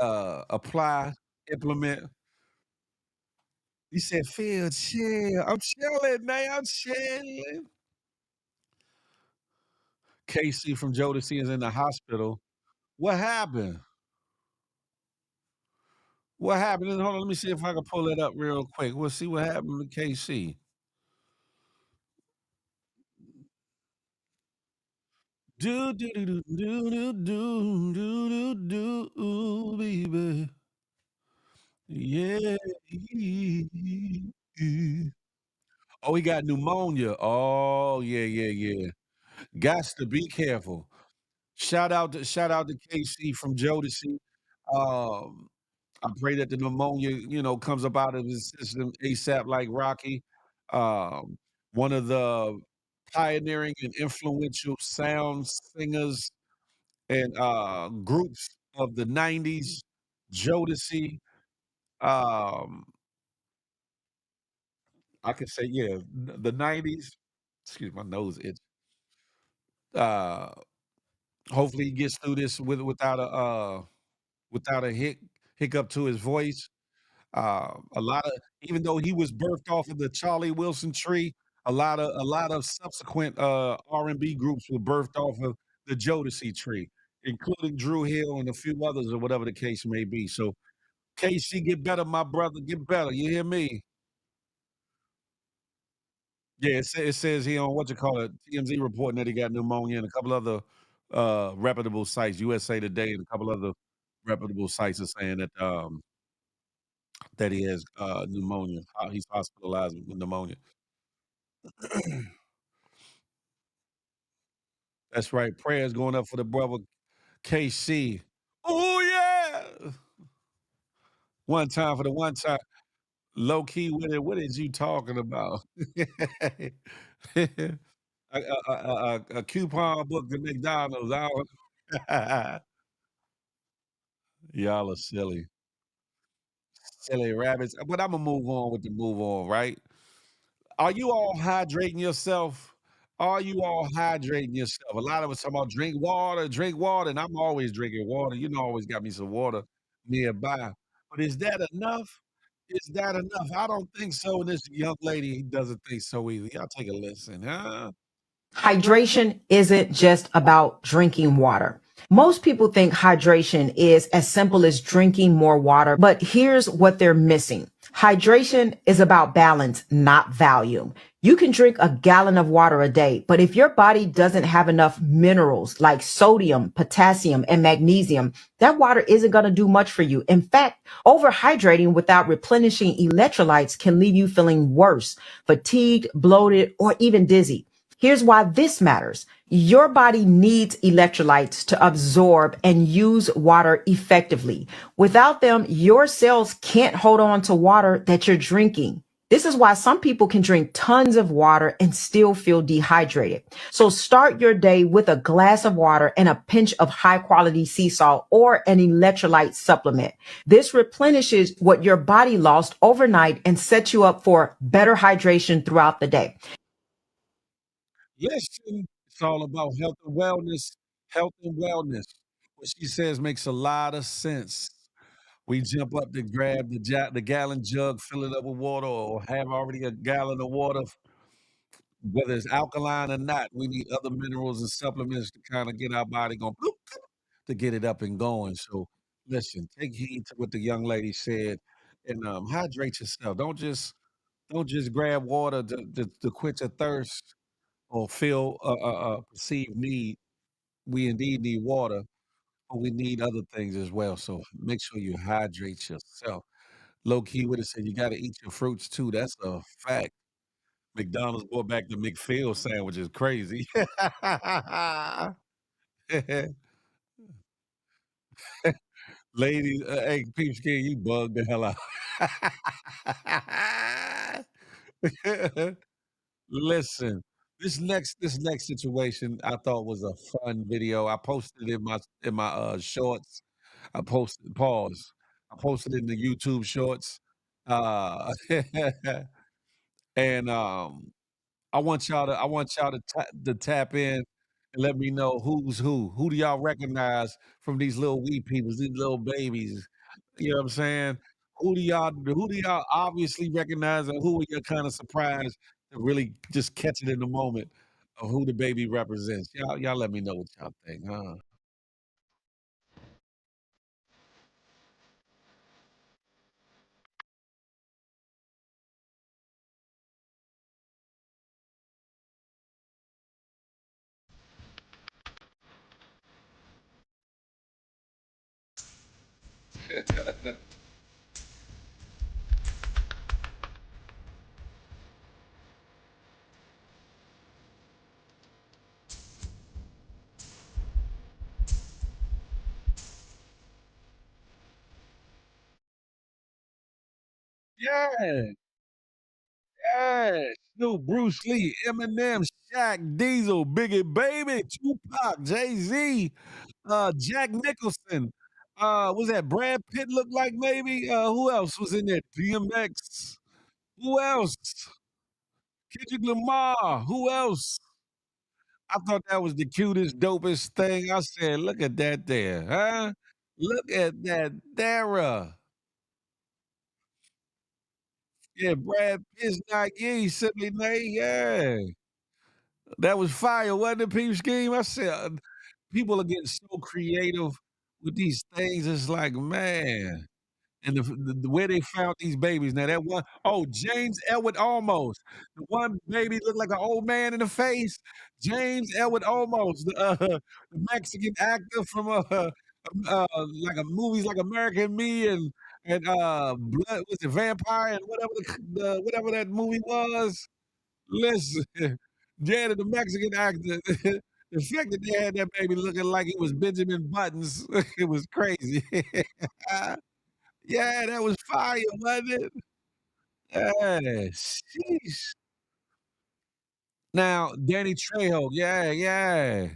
apply, implement. You said, "Phil, chill." I'm chilling, man. I'm chilling. Casey from Jodeci is in the hospital. What happened? What happened? Hold on, let me see if I can pull it up real quick. We'll see what happened to KC. Do do do do do do do do do baby. Yeah. Oh, he got pneumonia. Oh, yeah, yeah, yeah. Gots to be careful. Shout out to KC from Jodeci. Um, I pray that the pneumonia, comes up out of his system ASAP like Rocky. Um, one of the pioneering and influential sound singers and groups of the 90s, Jodeci. Um, I could say, yeah, the 90s. Excuse my nose itch. Uh, hopefully he gets through this without a hiccup to his voice. A lot of even though he was birthed off of the Charlie Wilson tree, a lot of subsequent R&B groups were birthed off of the Jodeci tree, including Drew Hill and a few others or whatever the case may be. So KC, get better, my brother, get better. You hear me? Yeah, it says here on what you call it, TMZ reporting that he got pneumonia and a couple other reputable sites, USA Today and a couple other reputable sites are saying that he has pneumonia. He's hospitalized with pneumonia. That's right. Prayers going up for the brother KC. Oh yeah. One time for the one time. Low key with it. What is you talking about? A coupon book to McDonald's. Y'all are silly. Silly rabbits. But Imma move on with the move on, right? Are you all hydrating yourself? Are you all hydrating yourself? A lot of us talking about drink water, and I'm always drinking water. You know, I always got me some water nearby. But is that enough? Is that enough? I don't think so. And this young lady doesn't think so either. Y'all take a listen, huh? Hydration isn't just about drinking water. Most people think hydration is as simple as drinking more water, but here's what they're missing. Hydration is about balance, not volume. You can drink a gallon of water a day, but if your body doesn't have enough minerals like sodium, potassium, and magnesium, that water isn't going to do much for you. In fact, overhydrating without replenishing electrolytes can leave you feeling worse, fatigued, bloated, or even dizzy. Here's why this matters. Your body needs electrolytes to absorb and use water effectively. Without them, your cells can't hold on to water that you're drinking. This is why some people can drink tons of water and still feel dehydrated. So start your day with a glass of water and a pinch of high quality sea salt or an electrolyte supplement. This replenishes what your body lost overnight and sets you up for better hydration throughout the day. Listen, it's all about health and wellness. Health and wellness. What she says makes a lot of sense. We jump up to grab the gallon jug, fill it up with water, or have already a gallon of water, whether it's alkaline or not. We need other minerals and supplements to kind of get our body going, bloop, to get it up and going. So, listen, take heed to what the young lady said, and hydrate yourself. Don't just grab water to quench a thirst or feel a perceived need. We indeed need water, but we need other things as well. So make sure you hydrate yourself. Low key would have said you got to eat your fruits too. That's a fact. McDonald's brought back the McPhail sandwich is crazy. Ladies, hey, Peep Skin, you bugged the hell out. Listen, this next situation I thought was a fun video. I posted in my shorts. I posted pause. I posted it in the YouTube shorts. Uh and I want y'all to tap in and let me know who's who. Who do y'all recognize from these little wee peoples, these little babies? You know what I'm saying? Who do y'all obviously recognize and who are you kind of surprised to really just catch it in the moment of who the baby represents? Y'all let me know what y'all think, huh? Yeah, yeah. Snoop, Bruce Lee, Eminem, Shaq, Diesel, Biggie Baby, Tupac, Jay-Z, Jack Nicholson. Was that Brad Pitt look like maybe? Who else was in there? DMX. Who else? Kendrick Lamar. Who else? I thought that was the cutest, dopest thing. I said, look at that there, huh? Look at that there. Yeah, Brad Pitt's not ye, Sidney Nay. Yeah. That was fire, wasn't it, Peep Scheme? I said, people are getting so creative with these things. It's like, man. And the way they found these babies. Now that one, oh, James Elwood Olmos. The one baby looked like an old man in the face. James Elwood Olmos, the Mexican actor from like a movies like American Me and Blood was it Vampire and whatever whatever that movie was. Listen, yeah, the Mexican actor. The fact that they had that baby looking like it was Benjamin Buttons, it was crazy. Yeah, that was fire, wasn't it? Yeah, sheesh. Now, Danny Trejo, yeah, yeah.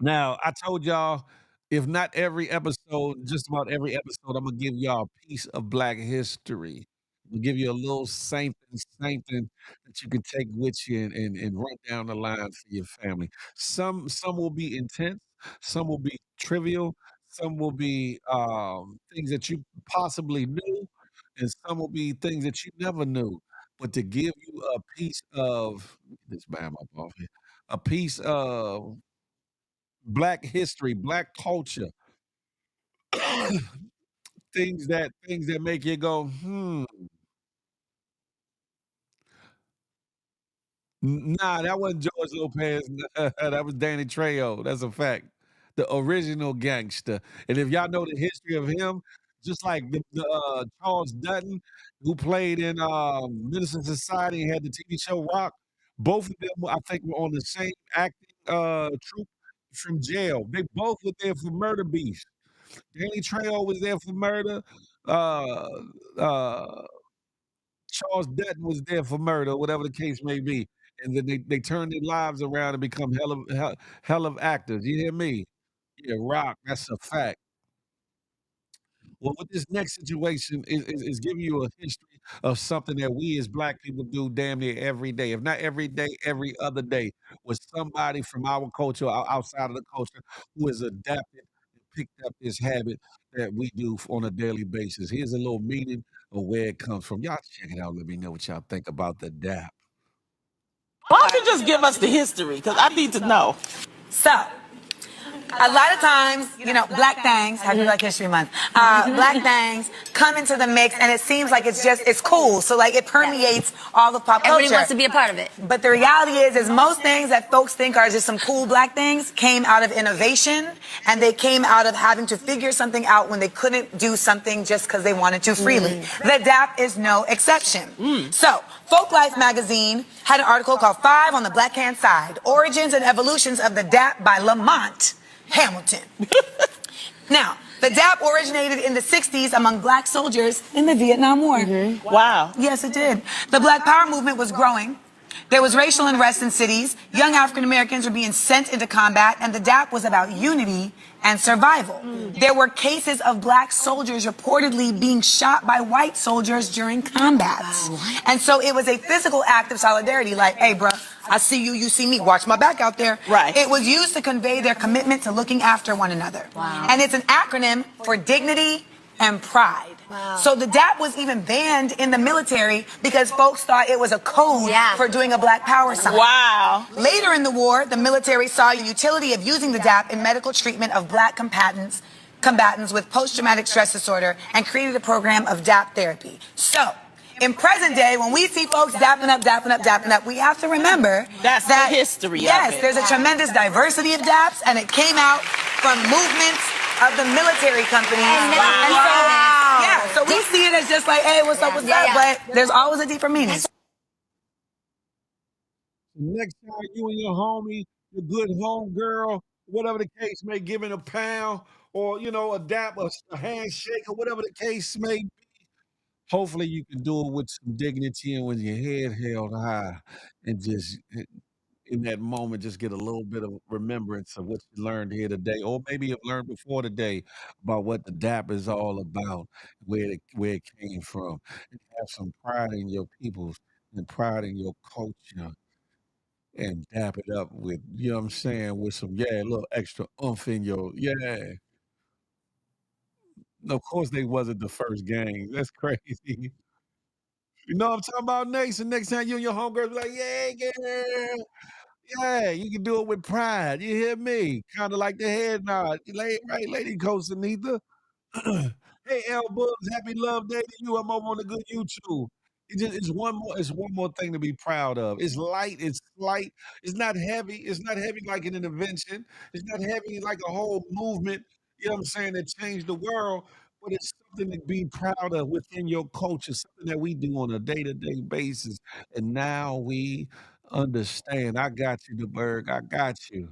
Now, I told y'all, if not every episode, just about every episode, Imma give y'all a piece of Black history. I'll give you a little something that you can take with you and run down the line for your family. Some will be intense, some will be trivial, some will be, things that you possibly knew, and some will be things that you never knew. But to give you a piece of get this bam up off here, a piece of Black history, Black culture, things that make you go, "Hmm." Nah, that wasn't George Lopez. That was Danny Trejo. That's a fact. The original gangster. And if y'all know the history of him, just like Charles Dutton, who played in Menace to Society and had the TV show Rock, both of them, I think, were on the same acting troupe from jail. They both were there for murder beef. Danny Trejo was there for murder. Uh, uh, Charles Dutton was there for murder, whatever the case may be. And then they turned their lives around and become hell of actors. You hear me? Yeah, rock. That's a fact. Well, with this next situation is giving you a history of something that we as Black people do damn near every day, if not every day, every other day, with somebody from our culture or outside of the culture who has adapted and picked up this habit that we do on a daily basis. Here's a little meaning of where it comes from. Y'all check it out. Let me know what y'all think about the dap. Why don't you just give us the history? Because I need to know. So, a lot of times, black things, happy Black History Month, black things come into the mix and it seems like it's cool. So like it permeates all the pop culture. Everybody wants to be a part of it. But the reality is most things that folks think are just some cool black things came out of innovation and they came out of having to figure something out when they couldn't do something just because they wanted to freely. The DAP is no exception. So, Folk Life magazine had an article called 5 on the Black Hand Side, Origins and Evolutions of the DAP by Lamont Hamilton. Now, the DAP originated in the 60s among black soldiers in the Vietnam War. Wow. Yes, it did. The Black Power movement was growing. There was racial unrest in cities. Young African Americans were being sent into combat, and the DAP was about unity and survival. There were cases of black soldiers reportedly being shot by white soldiers during combat. And so it was a physical act of solidarity, like, hey, bruh, I see you, you see me, watch my back out there. Right. It was used to convey their commitment to looking after one another. And it's an acronym for dignity and pride. So the DAP was even banned in the military because folks thought it was a code for doing a black power sign. Wow. Later in the war, the military saw a utility of using the DAP in medical treatment of black combatants with post-traumatic stress disorder and created a program of DAP therapy. So, in present day, when we see folks dapping up, we have to remember That's that the history yes, of it. there's a tremendous diversity of DAPs, and it came out from movements of the military companies. So we see it as just like, hey, what's up, but there's always a deeper meaning. Next time you and your homie, your good home girl, whatever the case may, giving a pound or, a dap, a handshake or whatever the case may be, hopefully you can do it with some dignity and with your head held high and just in that moment, just get a little bit of remembrance of what you learned here today, or maybe you've learned before today about what the DAP is all about, where it came from, and have some pride in your peoples and pride in your culture, and dap it up with, you know what I'm saying, with some a little extra oomph in your Of course, they wasn't the first gang. That's crazy. You know what I'm talking about, Nate? So next time you and your homegirls be like, yeah, girl. Yeah, you can do it with pride. You hear me? Kinda like the head nod. Right, Lady Coach Anita? Hey, L Boogs, happy Love Day to you. I'm over on the good YouTube. It's one more thing to be proud of. It's light, it's light, it's not heavy. It's not heavy like an invention. It's not heavy like a whole movement, you know what I'm saying, that changed the world, but it's something to be proud of within your culture, something that we do on a day-to-day basis. And now we understand. I got you, the Berg. I got you.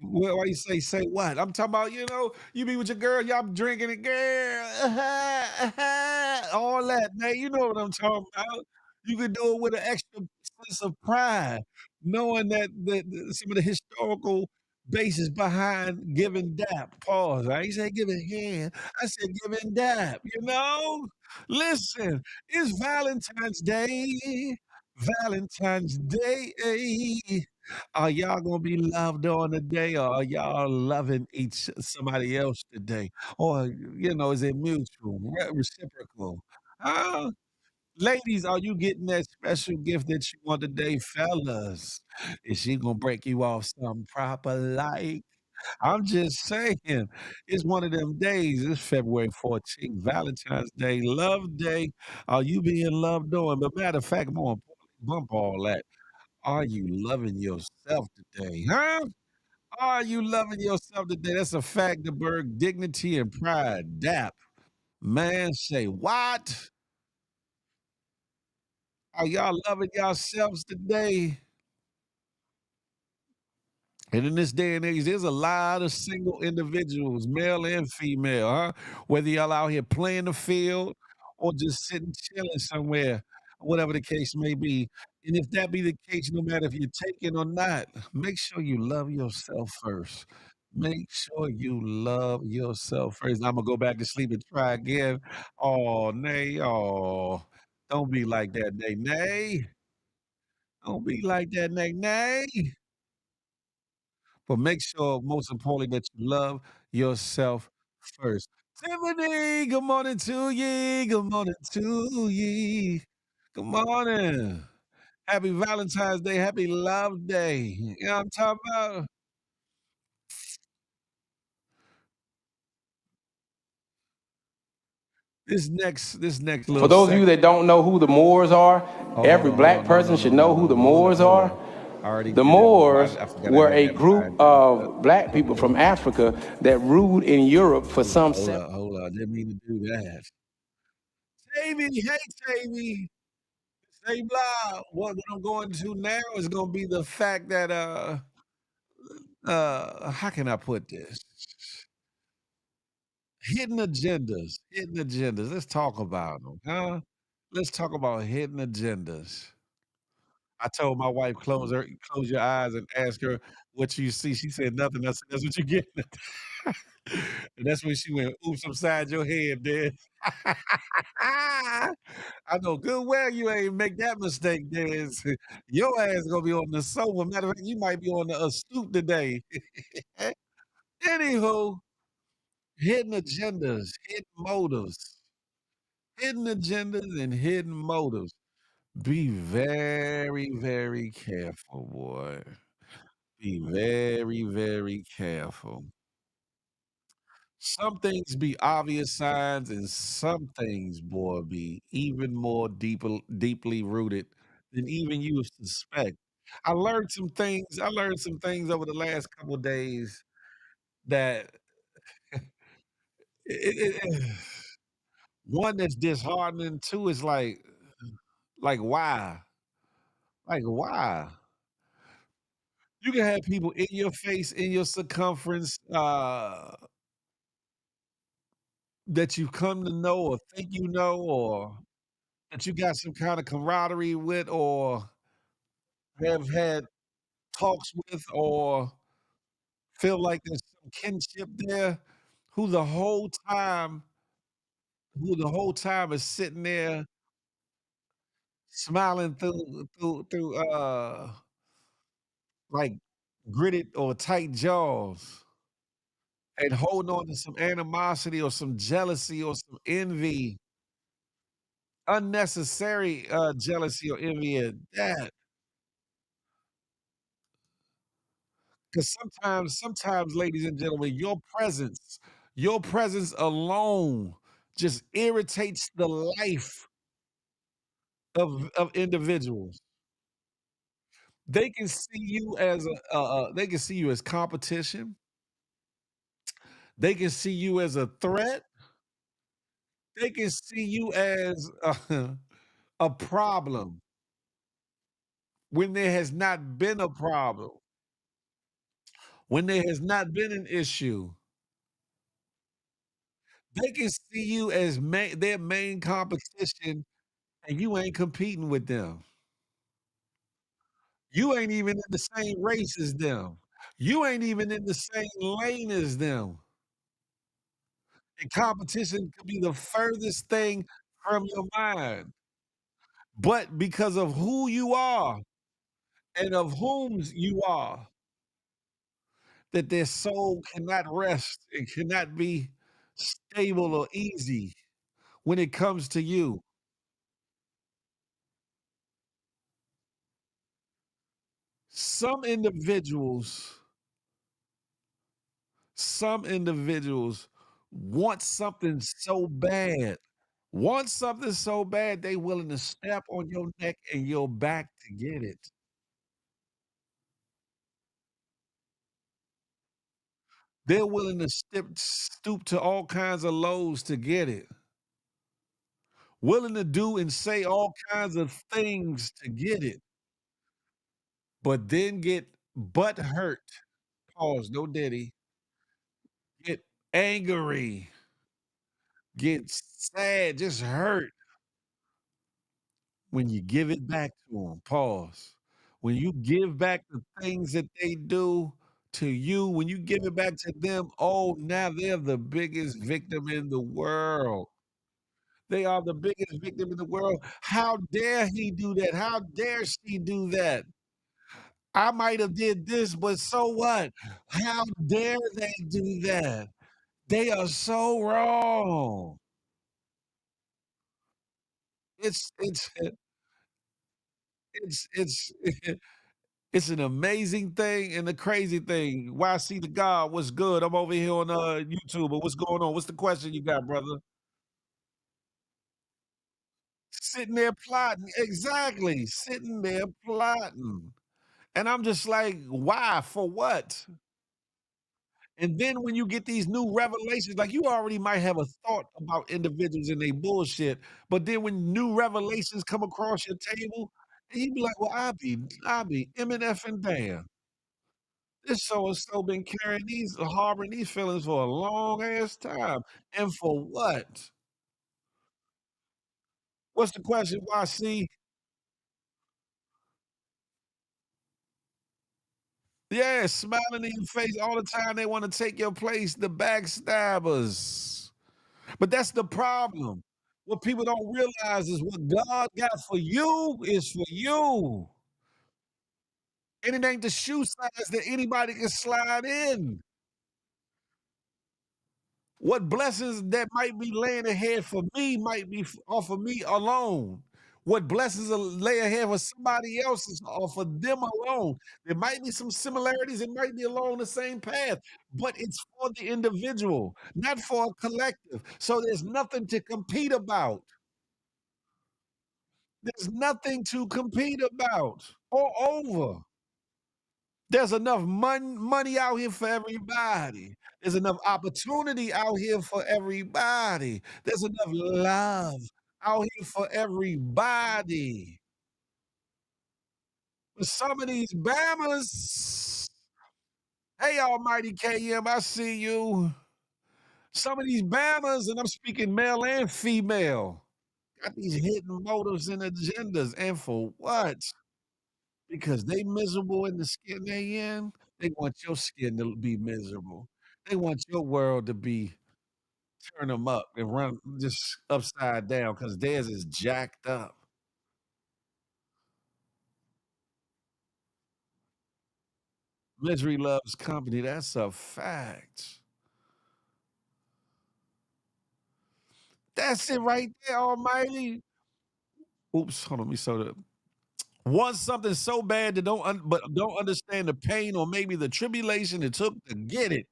Why you say what? I'm talking about, you be with your girl, y'all drinking it, girl, all that, man. You know what I'm talking about. You can do it with an extra sense of pride, knowing that some of the historical basis behind giving dap. Pause. I ain't say giving hand. I said giving dap. Listen, it's Valentine's Day. Valentine's Day. Are y'all gonna be loved on the day, or are y'all loving each somebody else today? Or, is it mutual, reciprocal? Huh? Ladies, are you getting that special gift that you want today? Fellas, is she gonna break you off something proper like? I'm just saying, it's one of them days. It's February 14th, Valentine's Day, Love Day. Are you being loved on? But matter of fact, more importantly, bump all that. Are you loving yourself today? Huh? Are you loving yourself today? That's a fact, the Berg. Dignity and pride. DAP. Man, say what? Are y'all loving yourselves today? And in this day and age, there's a lot of single individuals, male and female, huh? Whether y'all out here playing the field or just sitting chilling somewhere, whatever the case may be. And if that be the case, no matter if you're taken or not, make sure you love yourself first. Make sure you love yourself first. I'm gonna go back to sleep and try again. Oh, Nay. Oh, don't be like that, Nay. Nay. Don't be like that, Nay. Nay. But make sure, most importantly, that you love yourself first. Tiffany, good morning to ye. Good morning to ye. Good morning. Happy Valentine's Day. Happy Love Day. You know what I'm talking about? This next For little those of you section. that don't know who the Moors are, Oh, hold every on, hold black on. No, person no, no, should no, know no, who the no. Hold up, Moors hold are. up. I already The did that one. Moors I forgot I were had a that group behind me. of black people from Africa that ruled in Europe for some Hold up. Didn't mean to do that. Tavy, hey, Tavy. Say blah. What I'm going to now is gonna be the fact that how can I put this? Hidden agendas. Let's talk about them, huh? Let's talk about hidden agendas. I told my wife close your eyes and ask her what you see. She said nothing. I said that's what you get. And that's when she went, oops, upside your head, Dad. I know good well you ain't make that mistake, Dez. Your ass gonna be on the sofa. Matter of fact, you might be on the stoop today. Anywho, hidden agendas, hidden agendas, and hidden motives. Be very, very careful, boy. Be very, very careful. Some things be obvious signs, and some things, boy, be even more deeply rooted than even you suspect. I learned some things over the last couple of days that it one that's disheartening, two is like why? Like why? You can have people in your face, in your circumference, that you come to know or think you know, or that you got some kind of camaraderie with, or have had talks with, or feel like there's some kinship there, who the whole time who the whole time is sitting there smiling through like gritted or tight jaws and holding on to some animosity or some jealousy or some envy, unnecessary jealousy or envy at that. Because sometimes, ladies and gentlemen, your presence alone just irritates the life of individuals. They can see you as they can see you as competition. They can see you as a threat. They can see you as a problem when there has not been a problem, when there has not been an issue. They can see you as their main competition, and you ain't competing with them. You ain't even in the same race as them. You ain't even in the same lane as them. And competition could be the furthest thing from your mind. But because of who you are and of whom's you are, that their soul cannot rest and cannot be stable or easy when it comes to you. Some individuals, some individuals want something so bad they willing to step on your neck and your back to get it. They're willing to stoop to all kinds of lows to get it. Willing to do and say all kinds of things to get it, but then get butt hurt. Pause, no diddy. Get angry, get sad, just hurt when you give it back to them. Pause. When you give back the things that they do to you, when you give it back to them, oh, now they're the biggest victim in the world. They are the biggest victim in the world. How dare he do that? How dare she do that? I might have did this, but so what? How dare they do that? They are so wrong. It's it's it's an amazing thing and a crazy thing. Why see the God? What's good? I'm over here on YouTube. But what's going on? What's the question you got, brother? Sitting there plotting. Exactly. Sitting there plotting. And I'm just like, why? For what? And then when you get these new revelations, like you already might have a thought about individuals and they bullshit, but then when new revelations come across your table, and you be like, well, I be MNF and damn. This so and so been carrying these harboring these feelings for a long ass time. And for what? What's the question? Why see? Yeah, smiling in your face all the time. They want to take your place, the backstabbers. But that's the problem. What people don't realize is what God got for you is for you. And it ain't the shoe size that anybody can slide in. What blessings that might be laying ahead for me might be off of me alone. What blessings are lay ahead for somebody else is off of them alone. There might be some similarities, it might be along the same path, but it's for the individual, not for a collective. So there's nothing to compete about. There's nothing to compete about or over. There's enough money out here for everybody. There's enough opportunity out here for everybody. There's enough love out here for everybody. But some of these Bammers, hey, Almighty KM, I see you. Some of these Bammers, and I'm speaking male and female, got these hidden motives and agendas. And for what? Because they miserable in the skin they in, they want your skin to be miserable. They want your world to be turn them up and run just upside down because theirs is jacked up. Misery loves company, that's a fact. That's it right there, almighty. Oops, hold on, let me so that want something so bad that but don't understand the pain or maybe the tribulation it took to get it.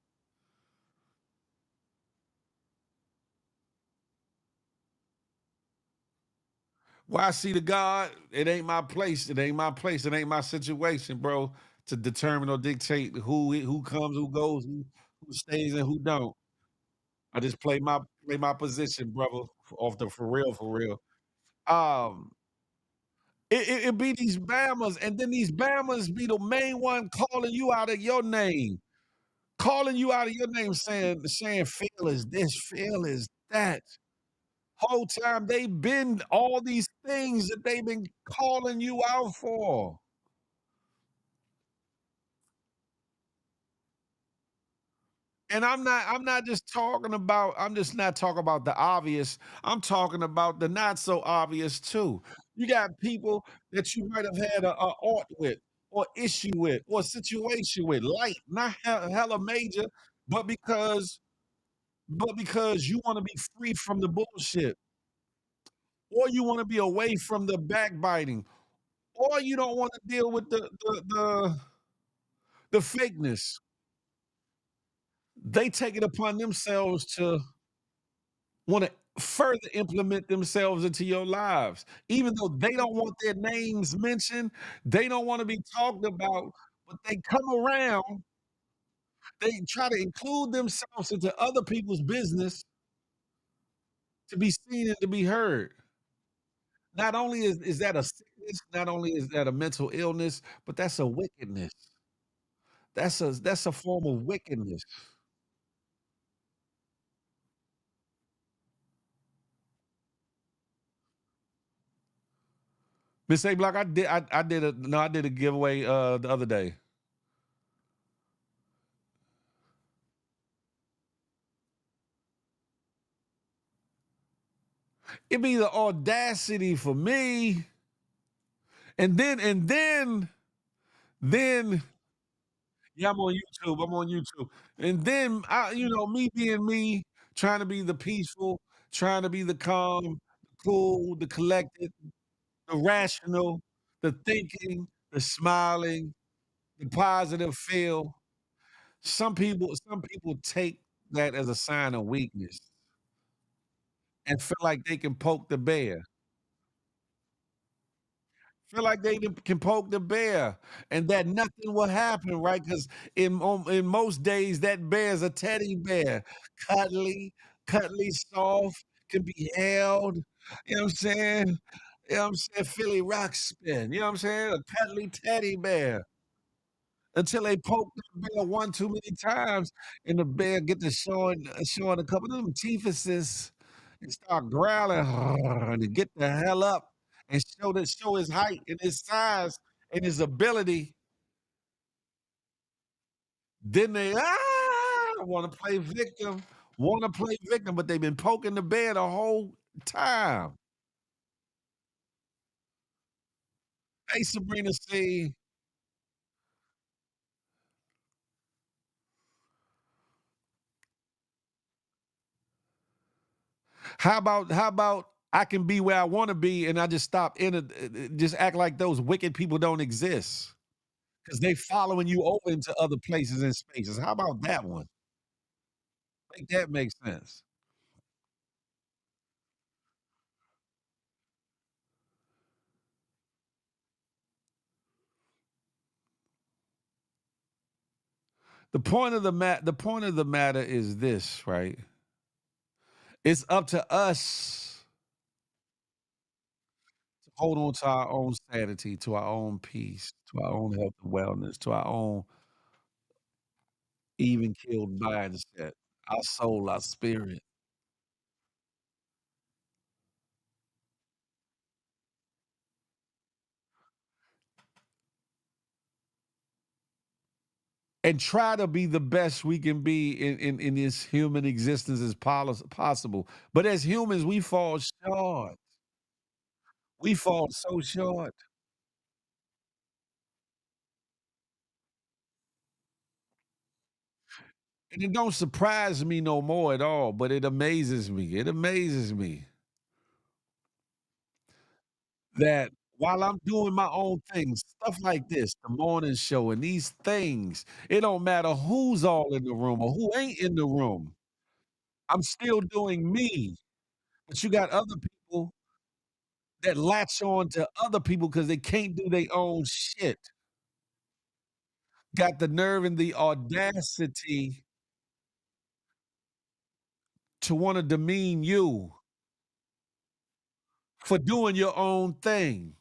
Why see the God? It ain't my place. It ain't my place. It ain't my situation, bro, to determine or dictate who comes, who goes, who stays, and who don't. I just play my position, brother, off the for real, for real. Um, it be these Bamas, and then these Bamas be the main one calling you out of your name, calling you out of your name, saying Phil is this, Phil is that. Whole time they been all these things that they've been calling you out for. And I'm just not talking about the obvious. I'm talking about the not so obvious too. You got people that you might have had a art with or issue with or situation with, light, not hella major, but because you want to be free from the bullshit, or you want to be away from the backbiting, or you don't want to deal with the fakeness. They take it upon themselves to want to further implement themselves into your lives. Even though they don't want their names mentioned, they don't want to be talked about, but they come around, they try to include themselves into other people's business to be seen and to be heard. Not only is that a sickness, not only is that a mental illness, but that's a wickedness. That's a form of wickedness. Miss A Block, I did a giveaway the other day. It be the audacity for me. And then yeah, I'm on YouTube. I'm on YouTube. And then me being me, trying to be the peaceful, trying to be the calm, the cool, the collected, the rational, the thinking, the smiling, the positive feel. Some people take that as a sign of weakness and feel like they can poke the bear. Feel like they can poke the bear and that nothing will happen, right? Because in most days, that bear's a teddy bear, cuddly, cuddly, soft, can be held. You know what I'm saying? You know what I'm saying? Philly rock spin. You know what I'm saying? A cuddly teddy bear. Until they poke the bear one too many times, and the bear get to showing a couple of them teethuses and start growling and get the hell up and show his height and his size and his ability. Then they want to play victim, but they've been poking the bear the whole time. Hey, Sabrina C. How about I can be where I want to be and I just stop in it, just act like those wicked people don't exist because they following you over into other places and spaces. How about that one? Make that make sense. The point of the matter is this, right? It's up to us to hold on to our own sanity, to our own peace, to our own health and wellness, to our own even killed mindset, our soul, our spirit. And try to be the best we can be in this human existence as possible. But as humans, we fall short. We fall so short. And it don't surprise me no more at all, but it amazes me. It amazes me that while I'm doing my own things, stuff like this, the morning show and these things. It don't matter who's all in the room or who ain't in the room. I'm still doing me. But you got other people that latch on to other people because they can't do their own shit. Got the nerve and the audacity to wanna demean you for doing your own thing.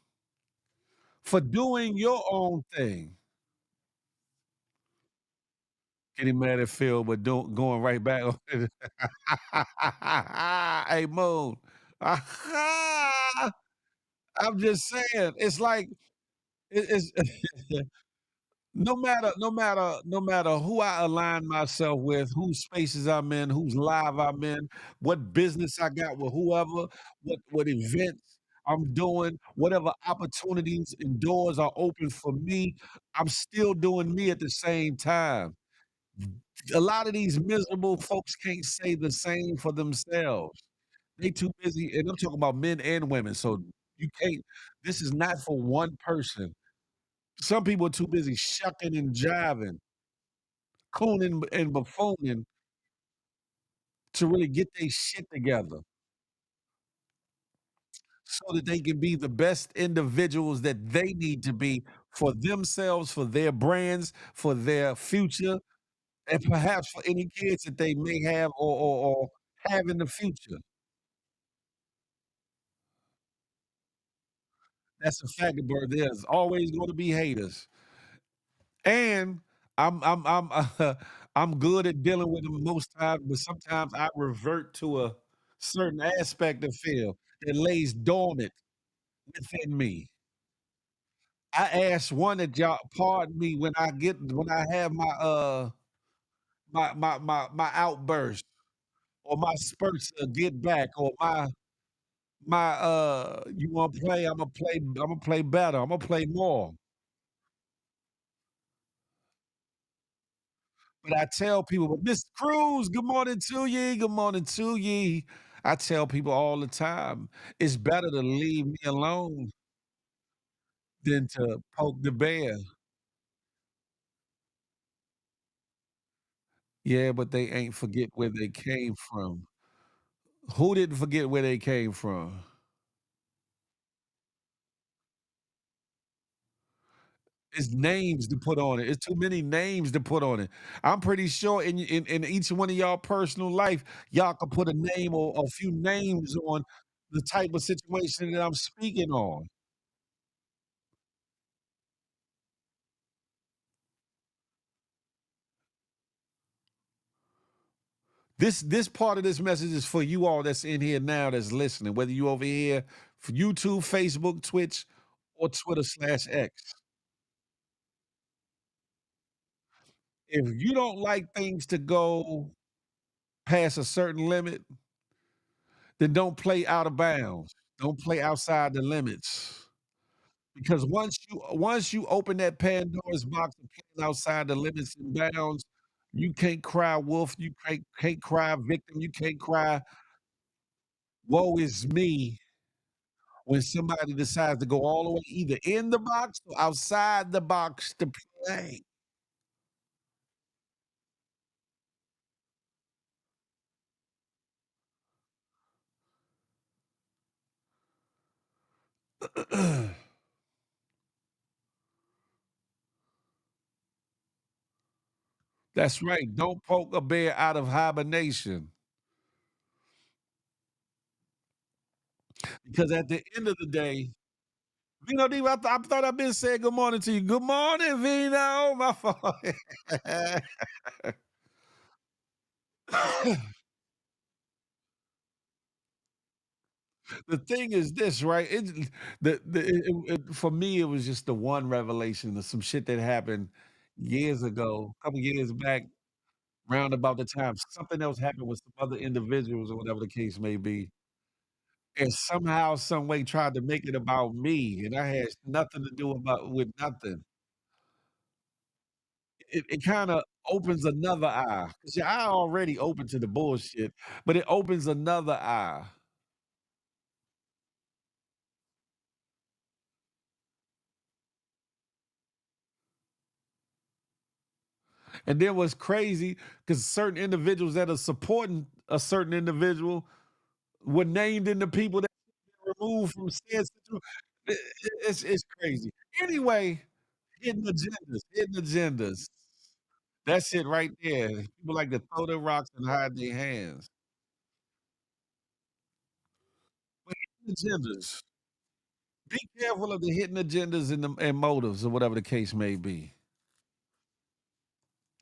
For doing your own thing. Getting mad at Phil, but don't going right back on it. Hey, Moon. I'm just saying, it's like it's no matter who I align myself with, whose spaces I'm in, whose live I'm in, what business I got with whoever, what events I'm doing, whatever opportunities and doors are open for me, I'm still doing me at the same time. A lot of these miserable folks can't say the same for themselves. They too busy, and I'm talking about men and women, so you can't this is not for one person. Some people are too busy shucking and jiving, cooning and buffooning to really get their shit together so that they can be the best individuals that they need to be for themselves, for their brands, for their future, and perhaps for any kids that they may have or have in the future. That's a fact, but there's always gonna be haters. And I'm I'm good at dealing with them most times, but sometimes I revert to a certain aspect of Phil that lays dormant within me. I ask one that y'all pardon me when I have my outburst or my spurts of get back or my you wanna play, Imma play better, Imma play more. But I tell people, "But Mr. Cruz, good morning to ye, good morning to ye." I tell people all the time, it's better to leave me alone than to poke the bear. Yeah, but they ain't forget where they came from. Who didn't forget where they came from? It's names to put on it. It's too many names to put on it. I'm pretty sure in each one of y'all personal life, y'all could put a name or a few names on the type of situation that I'm speaking on. This part of this message is for you all that's in here now that's listening, whether you over here for YouTube, Facebook, Twitch, or Twitter/X. If you don't like things to go past a certain limit, then don't play out of bounds. Don't play outside the limits. Because once you open that Pandora's box of playing outside the limits and bounds, you can't cry wolf, you can't cry victim, you can't cry woe is me when somebody decides to go all the way either in the box or outside the box to play. That's right. Don't poke a bear out of hibernation because at the end of the day, Vino D, I thought I've been saying good morning to you. Good morning, Vino. My fault. The thing is this, right? For me, it was just the one revelation of some shit that happened years ago, a couple years back, round about the time something else happened with some other individuals or whatever the case may be, and somehow, some way tried to make it about me, and I had nothing to do about with nothing. It kinda opens another eye, 'cause your eye already open to the bullshit, but it opens another eye. And then what's crazy, because certain individuals that are supporting a certain individual were named in the people that were removed from said situation. It's crazy. Anyway, hidden agendas. That's it right there. People like to throw their rocks and hide their hands. But hidden agendas. Be careful of the hidden agendas and motives or whatever the case may be.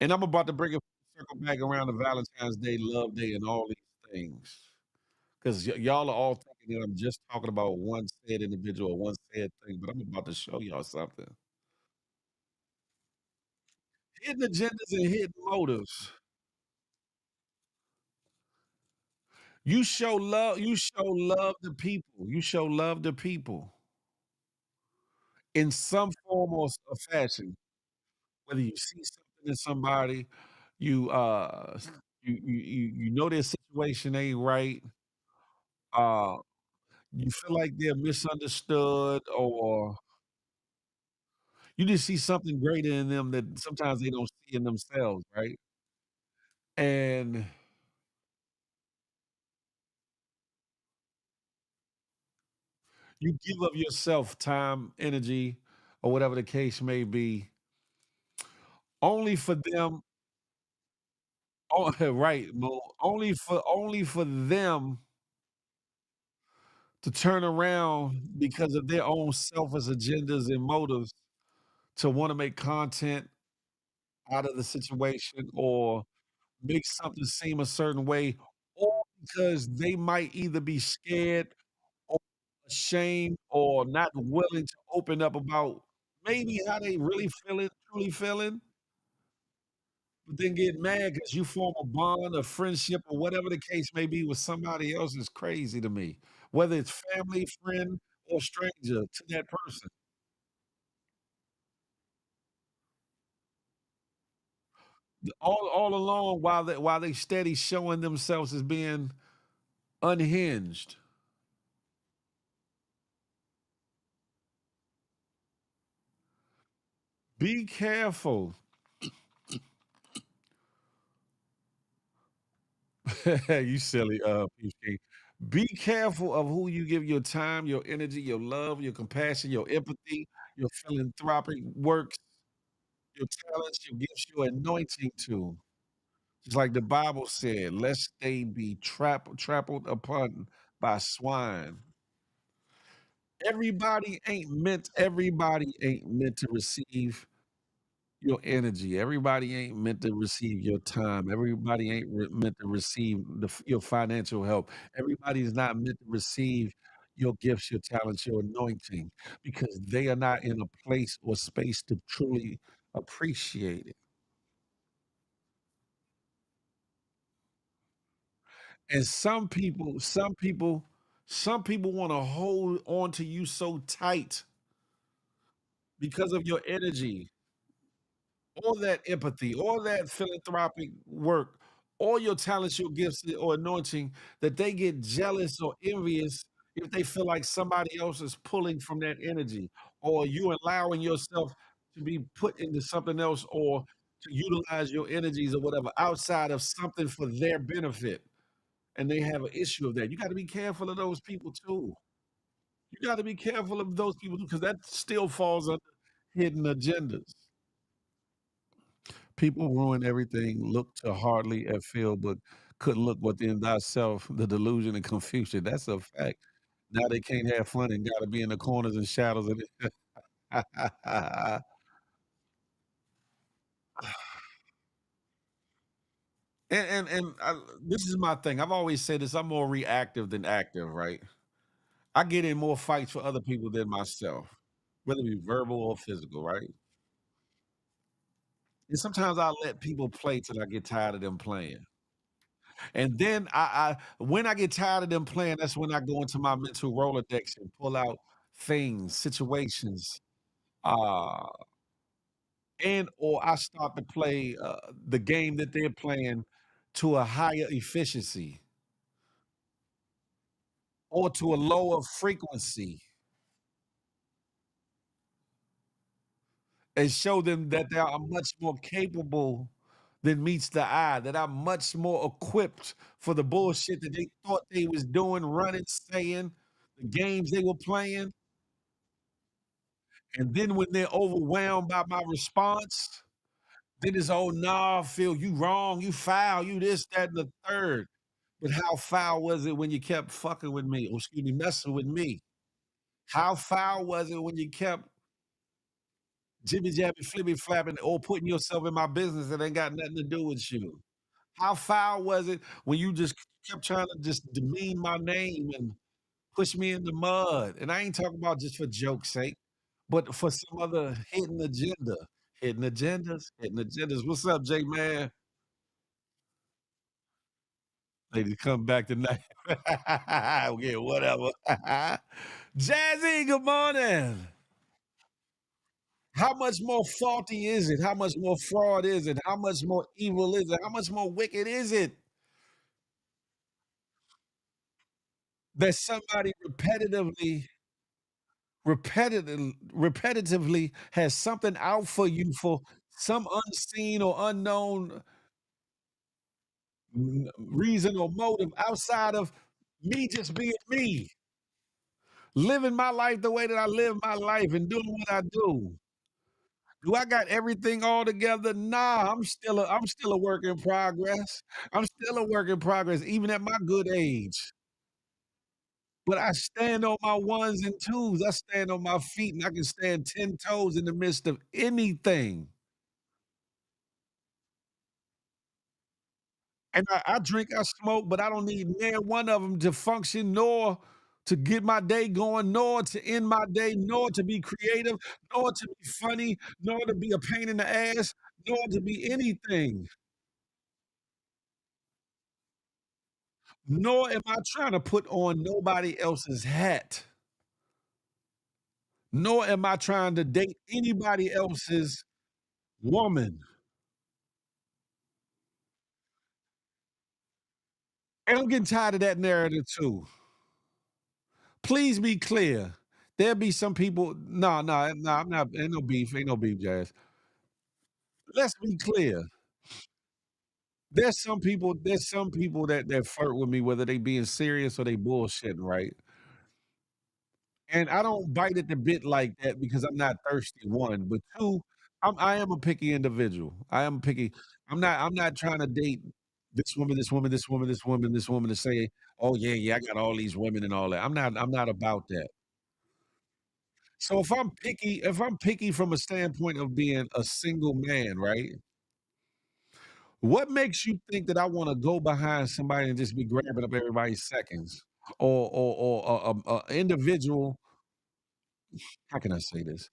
And I'm about to bring it circle back around to Valentine's Day, Love Day, and all these things. Because y'all are all thinking that I'm just talking about one said individual, one said thing, but I'm about to show y'all something. Hidden agendas and hidden motives. You show love to people. You show love to people in some form or fashion. Whether you see something in somebody, you you know their situation ain't right, uh, you feel like they're misunderstood, or you just see something greater in them that sometimes they don't see in themselves, right? And you give of yourself time, energy, or whatever the case may be, only for them. Oh, right, Mo. Only for them to turn around because of their own selfish agendas and motives to wanna make content out of the situation or make something seem a certain way, or because they might either be scared or ashamed or not willing to open up about maybe how they really feeling, truly feeling, but then get mad because you form a bond, a friendship, or whatever the case may be with somebody else is crazy to me, whether it's family, friend, or stranger to that person. All along while they steady showing themselves as being unhinged. Be careful. You silly, Peach King. Be careful of who you give your time, your energy, your love, your compassion, your empathy, your philanthropic works, your talents, your gifts, your anointing to. Just like the Bible said, lest they be trampled upon by swine. Everybody ain't meant to receive your energy. Everybody ain't meant to receive your time. Everybody ain't meant to receive your financial help. Everybody's not meant to receive your gifts, your talents, your anointing, because they are not in a place or space to truly appreciate it. And some people want to hold on to you so tight because of your energy, all that empathy, all that philanthropic work, all your talents, your gifts, or anointing, that they get jealous or envious if they feel like somebody else is pulling from that energy, or you allowing yourself to be put into something else, or to utilize your energies or whatever outside of something for their benefit. And they have an issue of that. You got to be careful of those people too. You got to be careful of those people too, because that still falls under hidden agendas. People ruin everything, look to hardly at feel, but couldn't look within thyself, the delusion and confusion. That's a fact. Now they can't have fun and gotta be in the corners and shadows of it. This is my thing. I've always said this. I'm more reactive than active, right? I get in more fights for other people than myself, whether it be verbal or physical, right? And sometimes I let people play till I get tired of them playing. And then when I get tired of them playing, that's when I go into my mental Rolodex and pull out things, situations, uh, and or I start to play the game that they're playing to a higher efficiency or to a lower frequency and show them that they are much more capable than meets the eye, that I'm much more equipped for the bullshit that they thought they was doing, running, saying, the games they were playing. And then when they're overwhelmed by my response, then it's, "Oh, nah, Phil, you wrong, you foul, you this, that, and the third." But how foul was it when you kept fucking with me, or excuse me, messing with me? How foul was it when you kept jibby jabby, flippy flapping, or putting yourself in my business that ain't got nothing to do with you? How foul was it when you just kept trying to just demean my name and push me in the mud? And I ain't talking about just for joke's sake, but for some other hidden agenda. Hidden agendas, hidden agendas. What's up, J man? Lady, come back tonight. Yeah, whatever. Jazzy, good morning. How much more faulty is it? How much more fraud is it? How much more evil is it? How much more wicked is it that somebody repetitively has something out for you for some unseen or unknown reason or motive outside of me just being me, living my life the way that I live my life and doing what I do. Do I got everything all together? Nah, I'm still a work in progress. I'm still a work in progress, even at my good age. But I stand on my ones and twos. I stand on my feet, and I can stand 10 toes in the midst of anything. And I drink, I smoke, but I don't need near one of them to function, nor to get my day going, nor to end my day, nor to be creative, nor to be funny, nor to be a pain in the ass, nor to be anything. Nor am I trying to put on nobody else's hat. Nor am I trying to date anybody else's woman. And I'm getting tired of that narrative too. Please be clear. There'll be some people. No, no, no, I'm not. Ain't no beef, Jazz. Let's be clear. There's some people that flirt with me, whether they being serious or they bullshitting, right? And I don't bite at the bit like that because I'm not thirsty, one, but two, I am a picky individual. I am picky. I'm not trying to date this woman, this woman, this woman, this woman, this woman to say, "Oh, yeah, yeah, I got all these women and all that." I'm not about that. So if I'm picky from a standpoint of being a single man, right? What makes you think that I wanna go behind somebody and just be grabbing up everybody's seconds? Or a individual, how can I say this?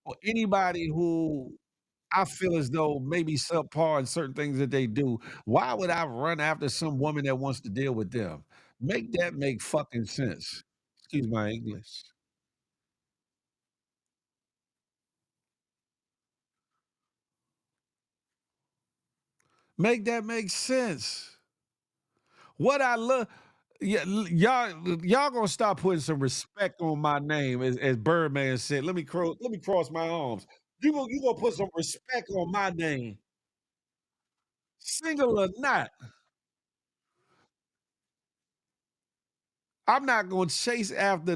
Or anybody who I feel as though maybe subpar in certain things that they do, why would I run after some woman that wants to deal with them? Make that make fucking sense. Excuse my English. Make that make sense. What I love, yeah, y'all gonna start putting some respect on my name, as Birdman said. Let me cross my arms. You gonna put some respect on my name, single or not. I'm not gonna chase after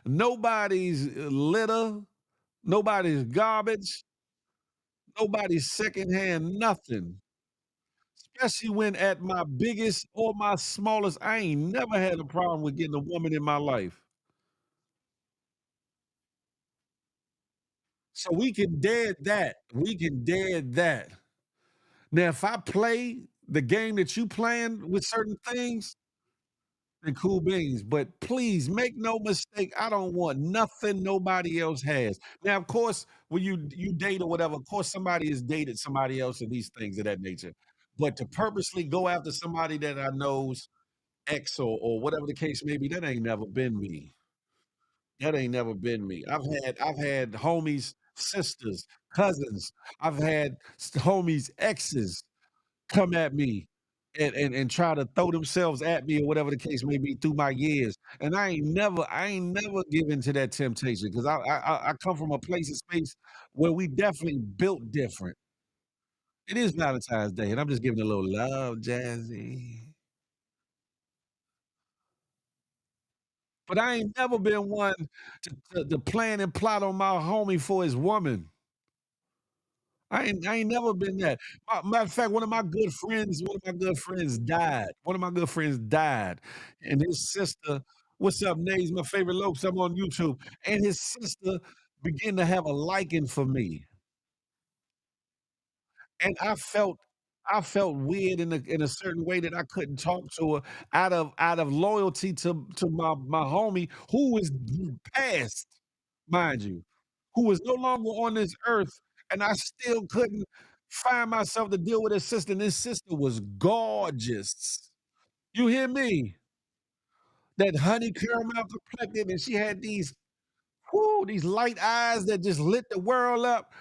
nobody's litter, nobody's garbage, nobody's secondhand nothing. Especially when at my biggest or my smallest, I ain't never had a problem with getting a woman in my life. So we can dead that. We can dead that. Now, if I play the game that you playing with certain things, then cool beans. But please make no mistake, I don't want nothing nobody else has. Now, of course, when you date or whatever, of course, somebody has dated somebody else and these things of that nature. But to purposely go after somebody that I know's ex or whatever the case may be, that ain't never been me. That ain't never been me. I've had homies, sisters, cousins. I've had homies, exes come at me and try to throw themselves at me or whatever the case may be through my years. And I ain't never given to that temptation because I come from a place and space where we definitely built different. It is Valentine's Day, and I'm just giving a little love, Jazzy. But I ain't never been one to plan and plot on my homie for his woman. I ain't never been that. Matter of fact, one of my good friends died. One of my good friends died, and his sister what's up, Nays? My favorite Lopes, I'm on YouTube, and his sister began to have a liking for me, and I felt weird in a certain way that I couldn't talk to her out of loyalty to my homie who was passed, mind you, who was no longer on this earth, and I still couldn't find myself to deal with his sister, and his sister was gorgeous. You hear me? That honey caramel complected, and she had these light eyes that just lit the world up.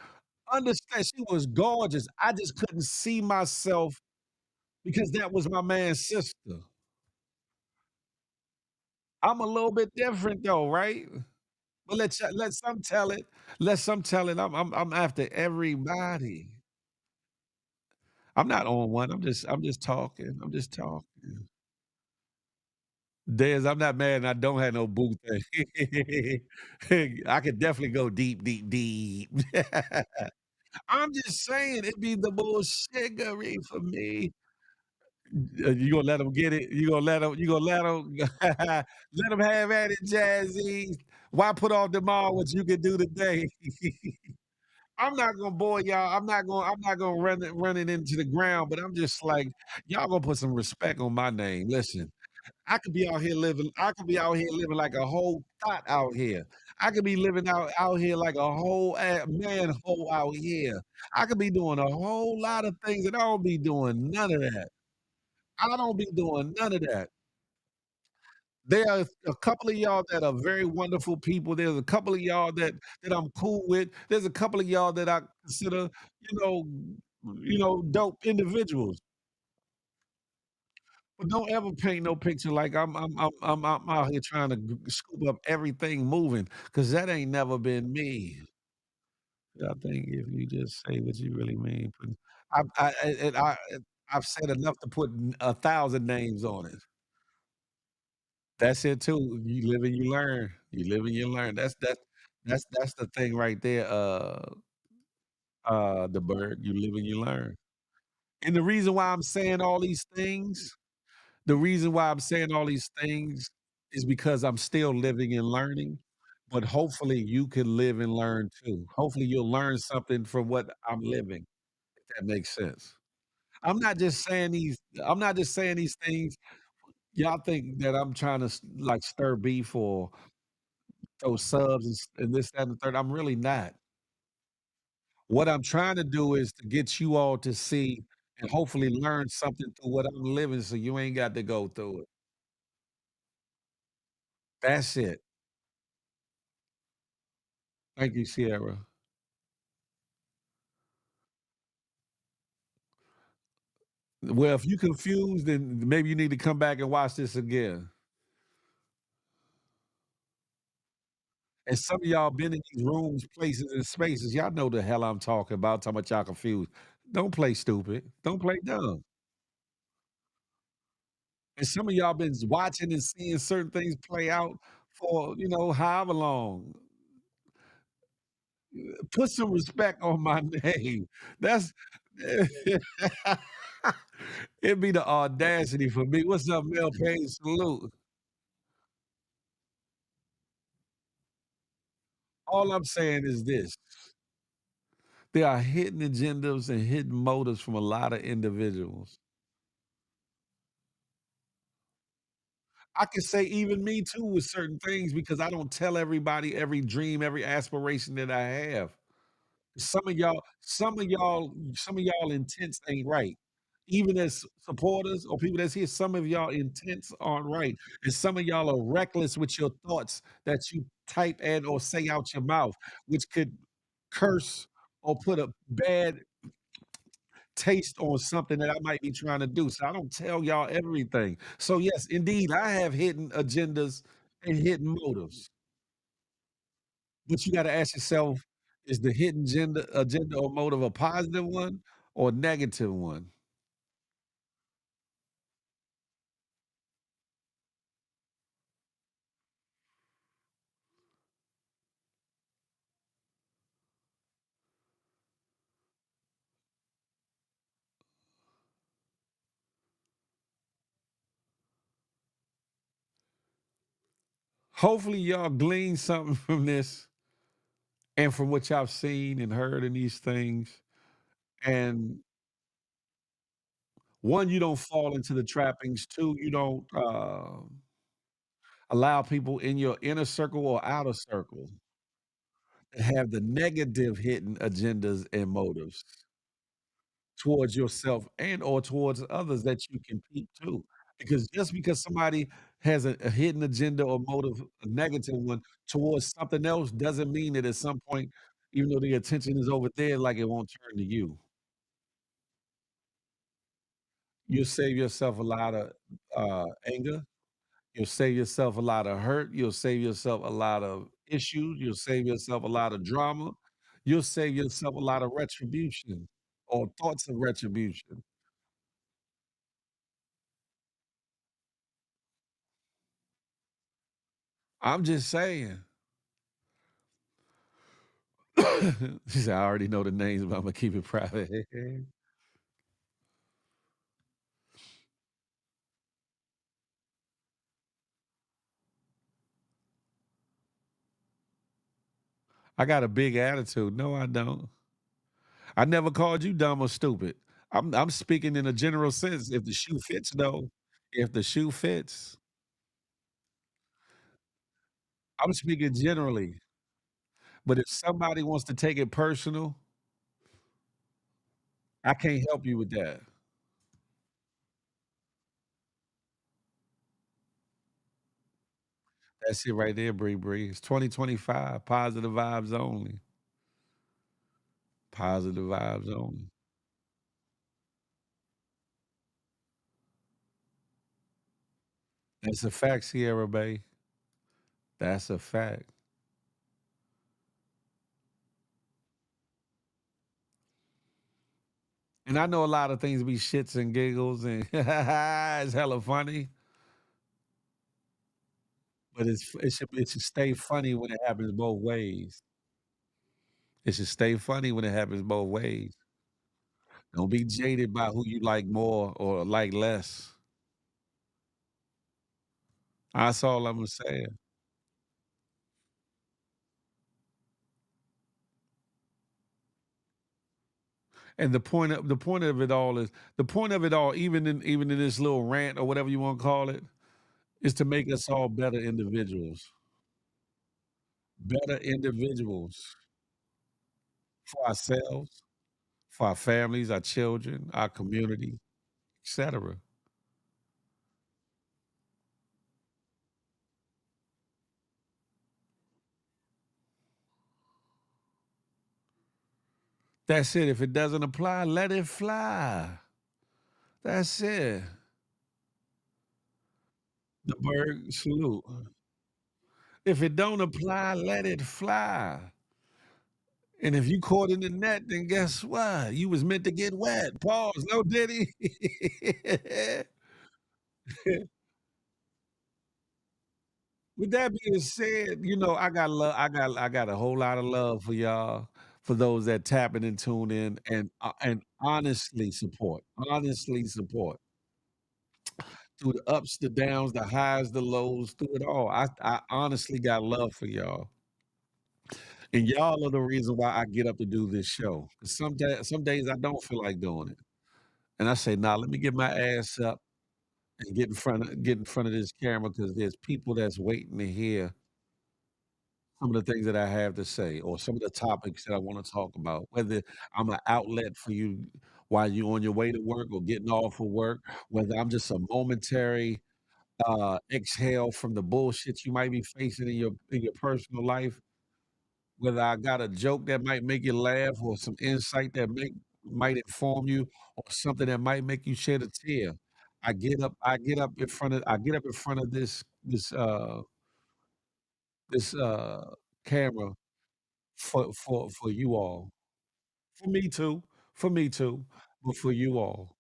Understand, she was gorgeous. I just couldn't see myself because that was my man's sister. I'm a little bit different though, right? But let some tell it. Let some tell it. I'm after everybody. I'm not on one. I'm just talking. I'm just talking. Des, I'm not mad and I don't have no boo thing. I could definitely go deep, deep, deep. I'm just saying it be the bullshiggery for me. You gonna let them get it? You gonna let them let them have at it, Jazzy. Why put off tomorrow what you can do today? I'm not gonna bore y'all. I'm not gonna run it into the ground, but I'm just like, y'all gonna put some respect on my name. Listen, I could be out here living like a whole thought out here. I could be living out here like a whole manhole out here. I could be doing a whole lot of things, and I don't be doing none of that. I don't be doing none of that. There are a couple of y'all that are very wonderful people. There's a couple of y'all that I'm cool with. There's a couple of y'all that I consider, you know, dope individuals. But don't ever paint no picture like I'm out here trying to scoop up everything moving, cause that ain't never been me. I think if you just say what you really mean, but I've said enough to put 1,000 names on it. That's it too. You live and you learn. You live and you learn. That's the thing right there, the bird. You live and you learn. And the reason why I'm saying all these things is because I'm still living and learning, but hopefully you can live and learn too. Hopefully you'll learn something from what I'm living, if that makes sense. I'm not just saying these things. Y'all think that I'm trying to like stir beef or throw subs and this, that, and the third. I'm really not. What I'm trying to do is to get you all to see and hopefully learn something through what I'm living so you ain't got to go through it. That's it. Thank you, Sierra. Well, if you confused, then maybe you need to come back and watch this again. And some of y'all been in these rooms, places, and spaces. Y'all know the hell I'm talking about y'all confused. Don't play stupid. Don't play dumb. And some of y'all been watching and seeing certain things play out for, however long. Put some respect on my name. That's it'd be the audacity for me. What's up, Mel Payne? Salute. All I'm saying is this. There are hidden agendas and hidden motives from a lot of individuals. I can say even me too with certain things because I don't tell everybody every dream, every aspiration that I have. Some of y'all intents ain't right. Even as supporters or people that's here, some of y'all intents aren't right. And some of y'all are reckless with your thoughts that you type and or say out your mouth, which could curse or put a bad taste on something that I might be trying to do. So I don't tell y'all everything. So yes, indeed, I have hidden agendas and hidden motives. But you gotta ask yourself, is the hidden agenda or motive a positive one? or negative one? Hopefully, y'all glean something from this and from what y'all seen and heard in these things. And one, you don't fall into the trappings. Two, you don't allow people in your inner circle or outer circle to have the negative hidden agendas and motives towards yourself and or towards others that you can peep to. Because just because somebody has a hidden agenda or motive, a negative one towards something else, doesn't mean that at some point, even though the attention is over there, like it won't turn to you. You'll save yourself a lot of anger. You'll save yourself a lot of hurt. You'll save yourself a lot of issues. You'll save yourself a lot of drama. You'll save yourself a lot of retribution or thoughts of retribution. I'm just saying. She said, I already know the names, but I'm gonna keep it private. I got a big attitude. No, I don't. I never called you dumb or stupid. I'm speaking in a general sense. If the shoe fits, though, if the shoe fits, I'm speaking generally. But if somebody wants to take it personal, I can't help you with that. That's it right there, Bree Bree. It's 2025. Positive vibes only. Positive vibes only. That's a fact, Sierra Bay. That's a fact. And I know a lot of things be shits and giggles and it's hella funny, but it should stay funny when it happens both ways. It should stay funny when it happens both ways. Don't be jaded by who you like more or like less. That's all I'm saying. And the point of it all is the point of it all, even in this little rant or whatever you want to call it, is to make us all better individuals. Better individuals for ourselves, for our families, our children, our community, etc. That's it. If it doesn't apply, let it fly. That's it. The bird salute. If it don't apply, let it fly. And if you caught in the net, then guess what? You was meant to get wet. Pause. No diddy. With that being said, I got a whole lot of love for y'all, for those that tapping and tune in and honestly support through the ups, the downs, the highs, the lows, through it all. I honestly got love for y'all. And y'all are the reason why I get up to do this show. 'Cause some days I don't feel like doing it. And I say, nah, let me get my ass up and get in front of this camera because there's people that's waiting to hear some of the things that I have to say or some of the topics that I want to talk about, whether I'm an outlet for you while you're on your way to work or getting off of work, whether I'm just a momentary exhale from the bullshit you might be facing in your personal life, whether I got a joke that might make you laugh or some insight that might inform you or something that might make you shed a tear. I get up in front of this camera for you all. For me too. For me too, but for you all.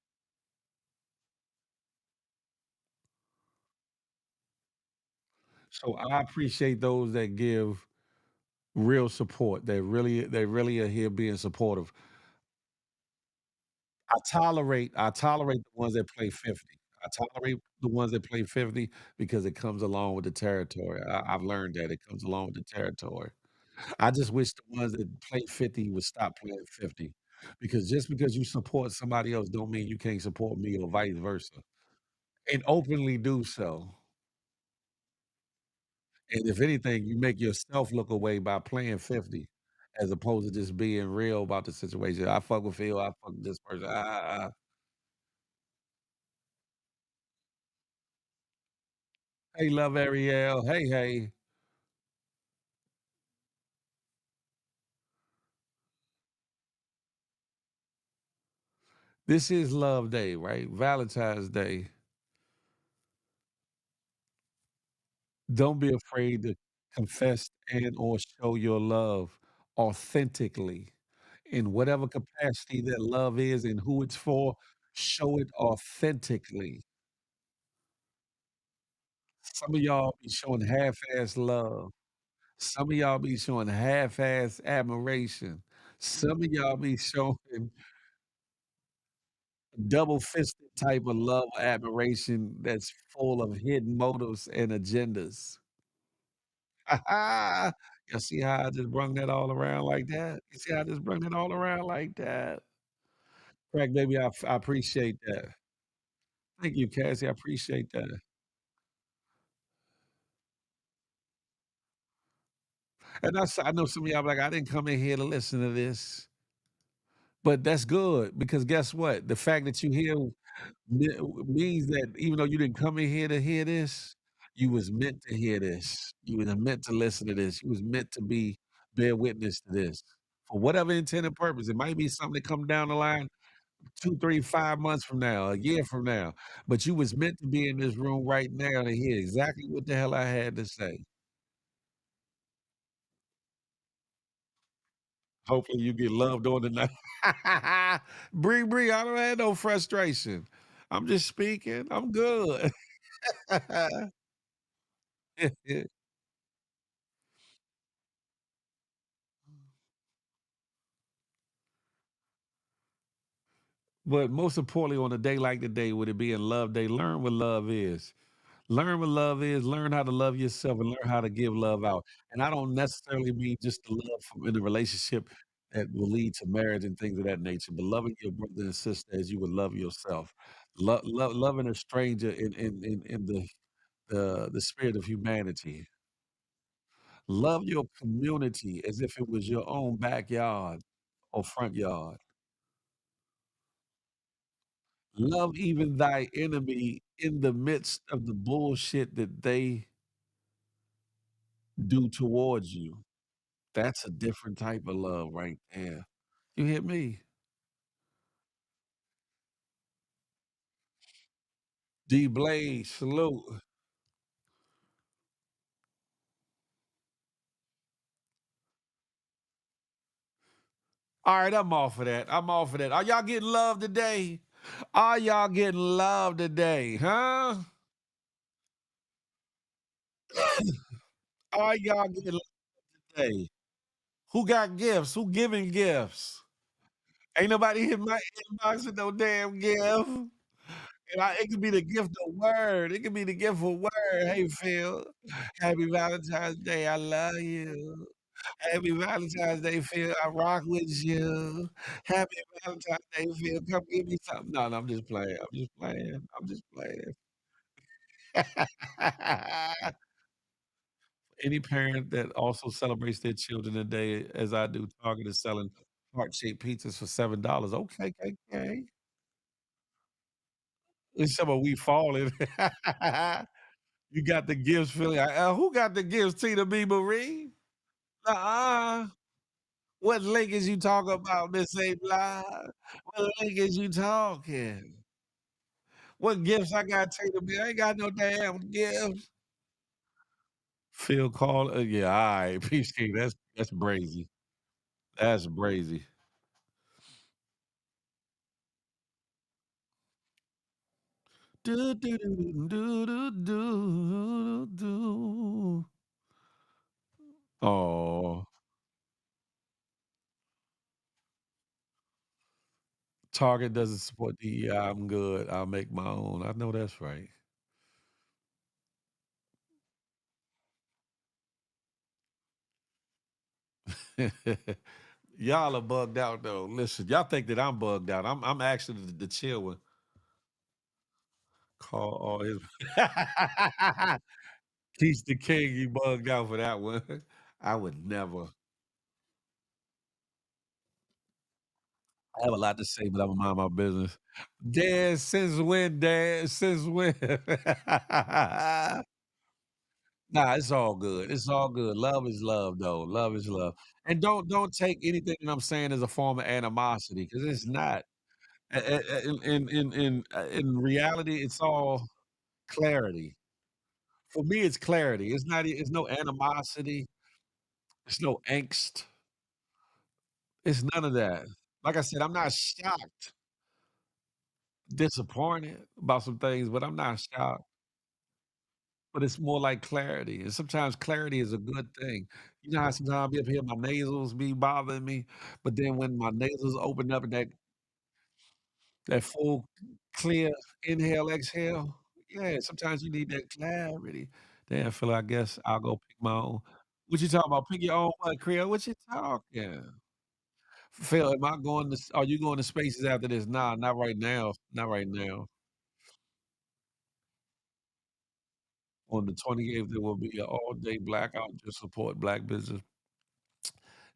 So I appreciate those that give real support. They really are here being supportive. I tolerate the ones that play 50. I tolerate the ones that play 50 because it comes along with the territory. I've learned that it comes along with the territory. I just wish the ones that play 50 would stop playing 50, because just because you support somebody else don't mean you can't support me or vice versa, and openly do so. And if anything, you make yourself look away by playing 50 as opposed to just being real about the situation. I fuck with Phil, I fuck with this person. Hey, love Ariel. Hey, hey. This is Love Day, right? Valentine's Day. Don't be afraid to confess and or show your love authentically in whatever capacity that love is and who it's for. Show it authentically. Some of y'all be showing half-ass love. Some of y'all be showing half-ass admiration. Some of y'all be showing double-fisted type of love admiration that's full of hidden motives and agendas. You see how I just brung that all around like that? You see how I just brung it all around like that? Crack baby, I appreciate that. Thank you, Cassie, I appreciate that. And I know some of y'all be like, "I didn't come in here to listen to this." But that's good because guess what? The fact that you here means that even though you didn't come in here to hear this, you was meant to hear this. You was meant to listen to this. You was meant to bear witness to this. For whatever intended purpose. It might be something that come down the line 2, 3, 5 months from now, a year from now, but you was meant to be in this room right now to hear exactly what the hell I had to say. Hopefully you get loved on tonight. Bree, I don't have no frustration. I'm just speaking. I'm good. But most importantly, on a day like today, with it being Love Day, learn what love is. Learn what love is. Learn how to love yourself and learn how to give love out. And I don't necessarily mean just the love from in a relationship that will lead to marriage and things of that nature, but loving your brother and sister as you would love yourself. Loving a stranger in the spirit of humanity. Love your community as if it was your own backyard or front yard. Love even thy enemy in the midst of the bullshit that they do towards you. That's a different type of love right there. You hear me? D Blaze, salute. All right, I'm off of that. I'm off of that. Are y'all getting love today? Are y'all getting love today? Huh? Are y'all getting love today? Who got gifts? Who giving gifts? Ain't nobody hit my inbox with no damn gift. It could be the gift of word. It could be the gift of word. Hey, Phil, happy Valentine's Day. I love you. Happy Valentine's Day, Phil. I rock with you. Happy Valentine's Day, Phil. Come give me something. No, I'm just playing. I'm just playing. I'm just playing. Any parent that also celebrates their children today, as I do, Target is selling heart-shaped pizzas for $7. Okay, okay, okay. It's some of we falling. You got the gifts, Philly. Who got the gifts? Tina B. Marie? uh What link is you talking about, Miss A. Blige? What link is you talking? What gifts I got Tina B? I ain't got no damn gifts. Phil called. Yeah, all right. Peace King. That's brazy. That's brazy. Do, do, do, do, do, do, do. Oh, Target doesn't support DEI. I'm good. I'll make my own. I know that's right. Y'all are bugged out though. Listen, y'all think that I'm bugged out. I'm actually the chill one. Call all his Keith the King, you bugged out for that one. I would never. I have a lot to say, but Imma mind my business. Dad, since when, Dad? Since when? Nah, it's all good. It's all good. Love is love, though. Love is love. And don't take anything that I'm saying as a form of animosity, because it's not. In reality, it's all clarity. For me, it's clarity. It's no animosity. It's no angst. It's none of that. Like I said, I'm not shocked, disappointed about some things, but I'm not shocked. But it's more like clarity, and sometimes clarity is a good thing. You know how sometimes I'll be up here, my nasals be bothering me, but then when my nasals open up and that full clear inhale, exhale, yeah, sometimes you need that clarity. Then I feel I guess I'll go pick my own. What you talking about? Pick your own what, Creole? What you talking? Phil, am I going to are you going to spaces after this? Nah, not right now. Not right now. On the 28th, there will be an all-day blackout to support black business.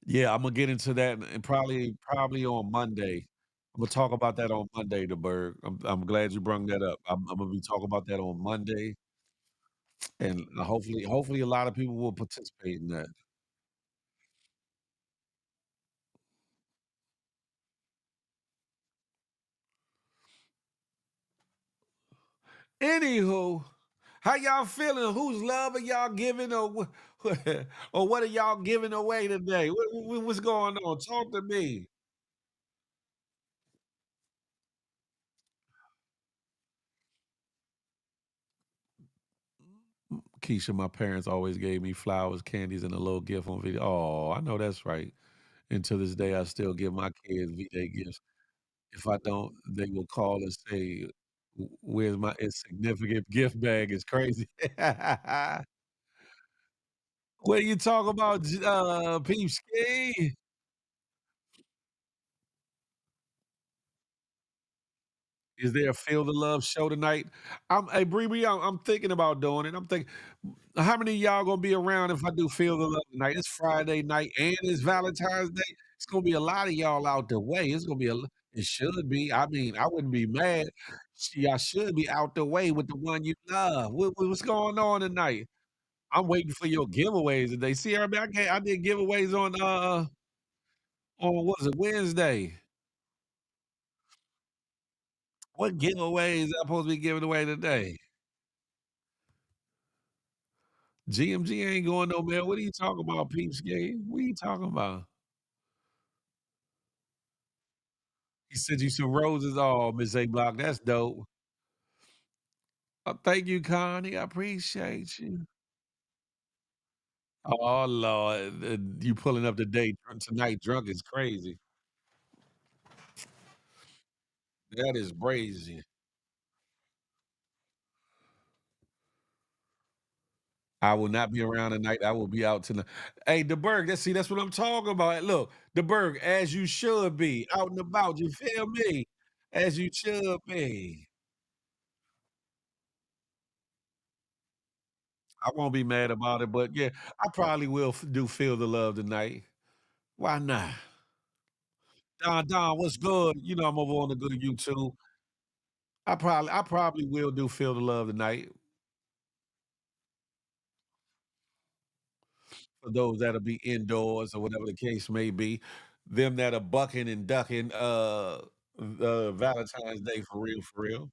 Yeah, Imma get into that and probably on Monday. Imma talk about that on Monday, the Berg. I'm glad you brung that up. I'm gonna be talking about that on Monday, and hopefully a lot of people will participate in that. Anywho, how y'all feeling? Whose love are y'all giving or what are y'all giving away today? What's going on? Talk to me. Keisha, my parents always gave me flowers, candies, and a little gift on video. Oh, I know that's right. And to this day, I still give my kids V-Day gifts. If I don't, they will call and say, Where's my insignificant gift bag?" It's crazy. What you talk about, Peepski? Is there a Feel the Love show tonight? Hey, Bree, I'm thinking about doing it. I'm thinking, how many of y'all gonna be around if I do Feel the Love tonight? It's Friday night and it's Valentine's Day. It's gonna be a lot of y'all out the way. It's gonna be it should be. I mean, I wouldn't be mad. Y'all should be out the way with the one you love. What's going on tonight? I'm waiting for your giveaways today. See, everybody, I did giveaways on what was it, Wednesday. What giveaways I supposed to be giving away today? GMG ain't going nowhere. What are you talking about, Peeps game? What are you talking about? He sent you some roses. Oh, Miss A Block, that's dope. Thank you, Connie. I appreciate you. Oh Lord, you pulling up the date tonight drunk is crazy. That is crazy. I will not be around tonight. I will be out tonight. Hey, the Berg, that's what I'm talking about. Look, the Berg, as you should be, out and about. You feel me? As you should be. I won't be mad about it, but yeah, I probably will do Feel the Love tonight. Why not? Don, what's good? You know I'm over on the good YouTube. I probably will do Feel the Love tonight for those that'll be indoors or whatever the case may be. Them that are bucking and ducking Valentine's Day for real, for real.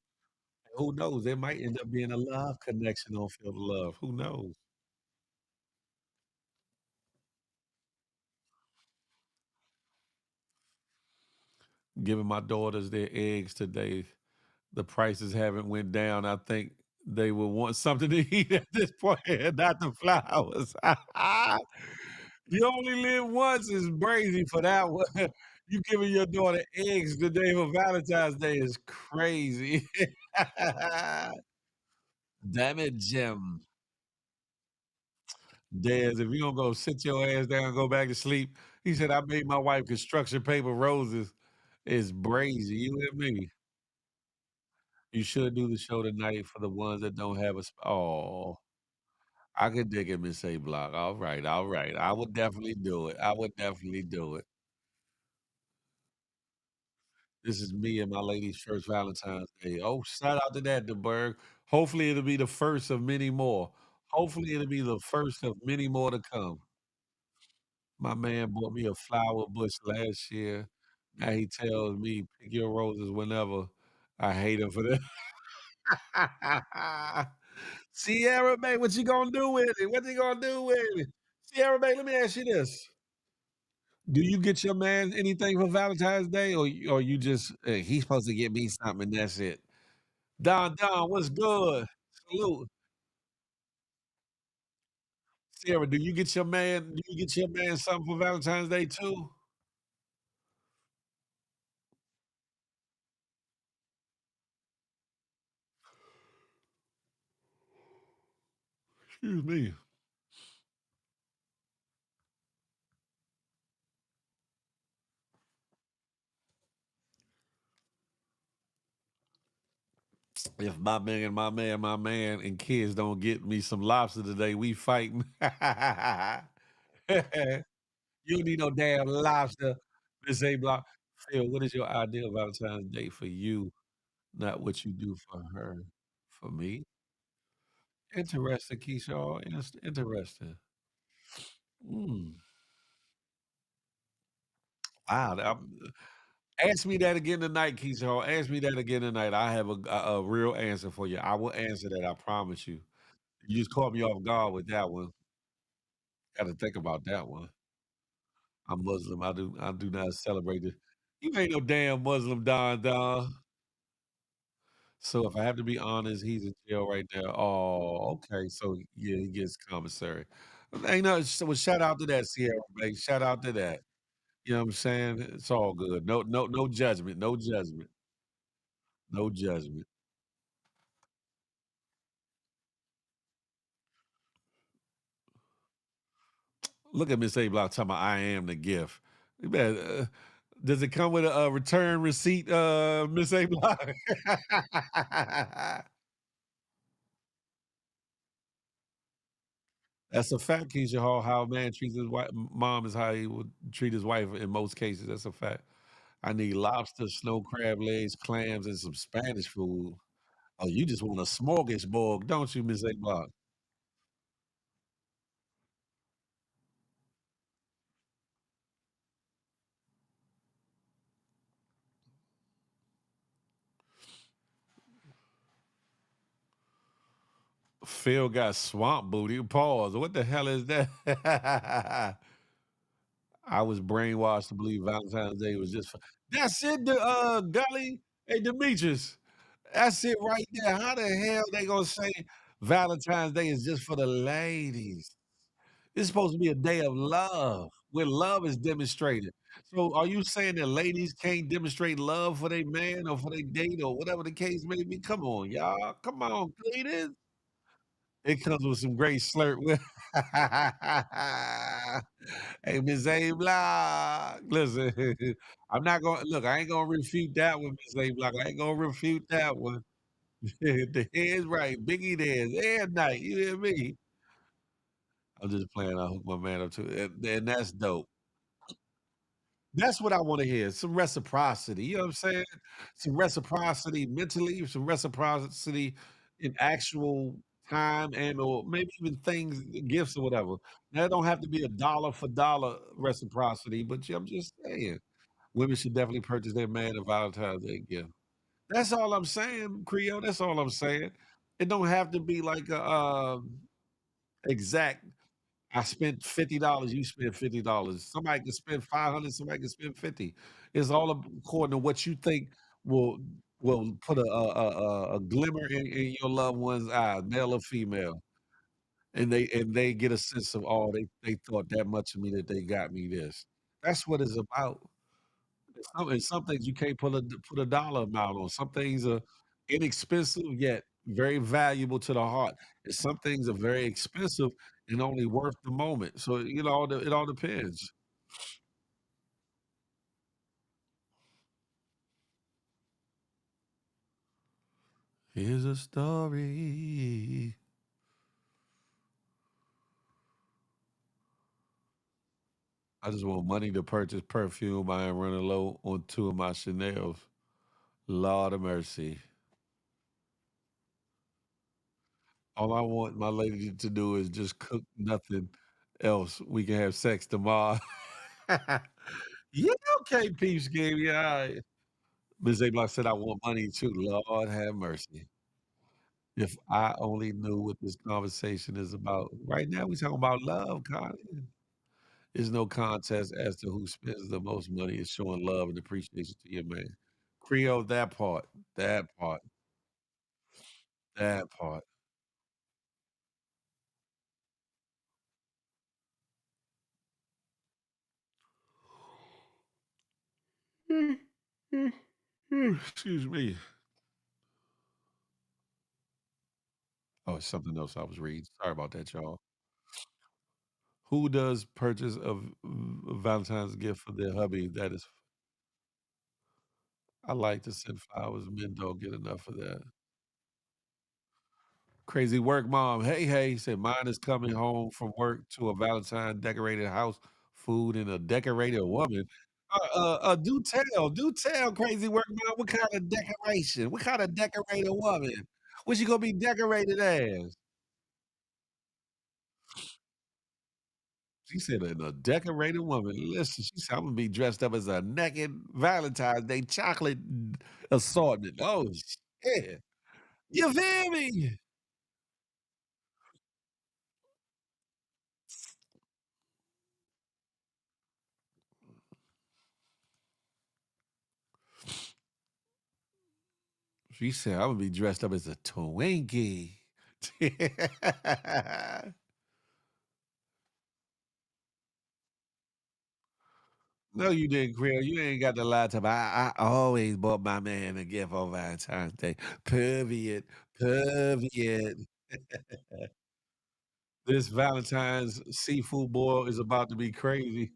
Who knows? There might end up being a love connection on Feel the Love. Who knows? Giving my daughters their eggs today. The prices haven't went down. I think they will want something to eat at this point, and not the flowers. You only live once is crazy for that one. You giving your daughter eggs the day of Valentine's Day is crazy. Damn it, Jim. Dez, if you don't go sit your ass down and go back to sleep, he said, I made my wife construction paper roses. It's brazy. You hear me? You should do the show tonight for the ones that don't have a oh, I could dig it, Miss A Block. All right, all right. I would definitely do it. I would definitely do it. This is me and my lady's first Valentine's Day. Oh, shout out to that, DeBerg. Hopefully it'll be the first of many more. Hopefully it'll be the first of many more to come. My man bought me a flower bush last year. Now he tells me, pick your roses whenever. I hate him for that. Sierra Bay, what you gonna do with it? What you gonna do with it? Sierra Bay, let me ask you this. Do you get your man anything for Valentine's Day, or you just he's supposed to get me something and that's it? Don, what's good? Salute. Sierra, do you get your man something for Valentine's Day too? Excuse me. If my man, and kids don't get me some lobster today, we fighting. You don't need no damn lobster, Miss A Block. Phil, what is your ideal Valentine's Day for you, not what you do for her? For me? Interesting, Keisha. Interesting. Mm. Wow. Ask me that again tonight, Keisha. Ask me that again tonight. I have a real answer for you. I will answer that. I promise you. You just caught me off guard with that one. Got to think about that one. I'm Muslim. I do not celebrate it. You ain't no damn Muslim, Don. So if I have to be honest, he's in jail right now. Oh, okay. So yeah, he gets commissary. Ain't no so well, shout out to that, Sierra, man. Shout out to that. You know what I'm saying? It's all good. No judgment. No judgment. No judgment. Look at Miss A Block talking about I am the gift. You better, does it come with a return receipt, Miss A Block? That's a fact, Keisha Hall. How a man treats his wife, mom is how he would treat his wife in most cases. That's a fact. I need lobster, snow crab legs, clams, and some Spanish food. Oh, you just want a smorgasbord, don't you, Miss A Block? Phil got swamp booty. Pause. What the hell is that? I was brainwashed to believe Valentine's Day was just for that's it, the Gully. Hey, Demetrius. That's it right there. How the hell they gonna say Valentine's Day is just for the ladies? It's supposed to be a day of love, where love is demonstrated. So are you saying that ladies can't demonstrate love for their man or for their date or whatever the case may be? Come on, y'all. Come on, ladies. It comes with some great slurp with Hey, Miss A Block. Listen, I'm not gonna look, I ain't gonna refute that one, Miss A Block. I ain't gonna refute that one. The head's right. Biggie there's every night. You hear me? I'm just playing. I hook my man up to it. And that's dope. That's what I want to hear. Some reciprocity. You know what I'm saying? Some reciprocity mentally, some reciprocity in actual time and or maybe even things, gifts or whatever. That don't have to be a dollar for dollar reciprocity, but I'm just saying women should definitely purchase their man a Valentine's Day gift. That's all I'm saying, Creole. That's all I'm saying. It don't have to be like a exact I spent $50, you spent $50. Somebody can spend 500, somebody can spend 50. It's all according to what you think will will put a glimmer in your loved one's eye, male or female, and they get a sense of, "Oh, they thought that much of me that they got me this." That's what it's about. Some things you can't put a dollar amount on. Some things are inexpensive yet very valuable to the heart, and some things are very expensive and only worth the moment. So, it all depends. Here's a story. I just want money to purchase perfume. I am running low on 2 of my Chanels. Lord of mercy. All I want my lady to do is just cook nothing else. We can have sex tomorrow. Yeah, okay, peeps game. Yeah, alright. Ms. A Block said, "I want money too." Lord have mercy. If I only knew what this conversation is about. Right now, we talking about love, Connie. There's no contest as to who spends the most money. It's showing love and appreciation to your man. Creole, that part, that part. Excuse me. Oh, it's something else I was reading. Sorry about that, y'all. Who does purchase of Valentine's gift for their hubby? That is, I like to send flowers. Men don't get enough of that. Crazy work mom. Hey, hey, said mine is coming home from work to a Valentine decorated house, food, and a decorated woman. Do tell, crazy work mom. What kind of decoration? What kind of decorated woman? What she gonna be decorated as? She said, "And a decorated woman." Listen, she said, "I'm gonna be dressed up as a naked Valentine's Day chocolate assortment." Oh shit! You feel me? She said, "I'm gonna be dressed up as a Twinkie." No, you didn't, Creel. You ain't got to lie to me. I always bought my man a gift on Valentine's Day. Period. Period. This Valentine's seafood boil is about to be crazy.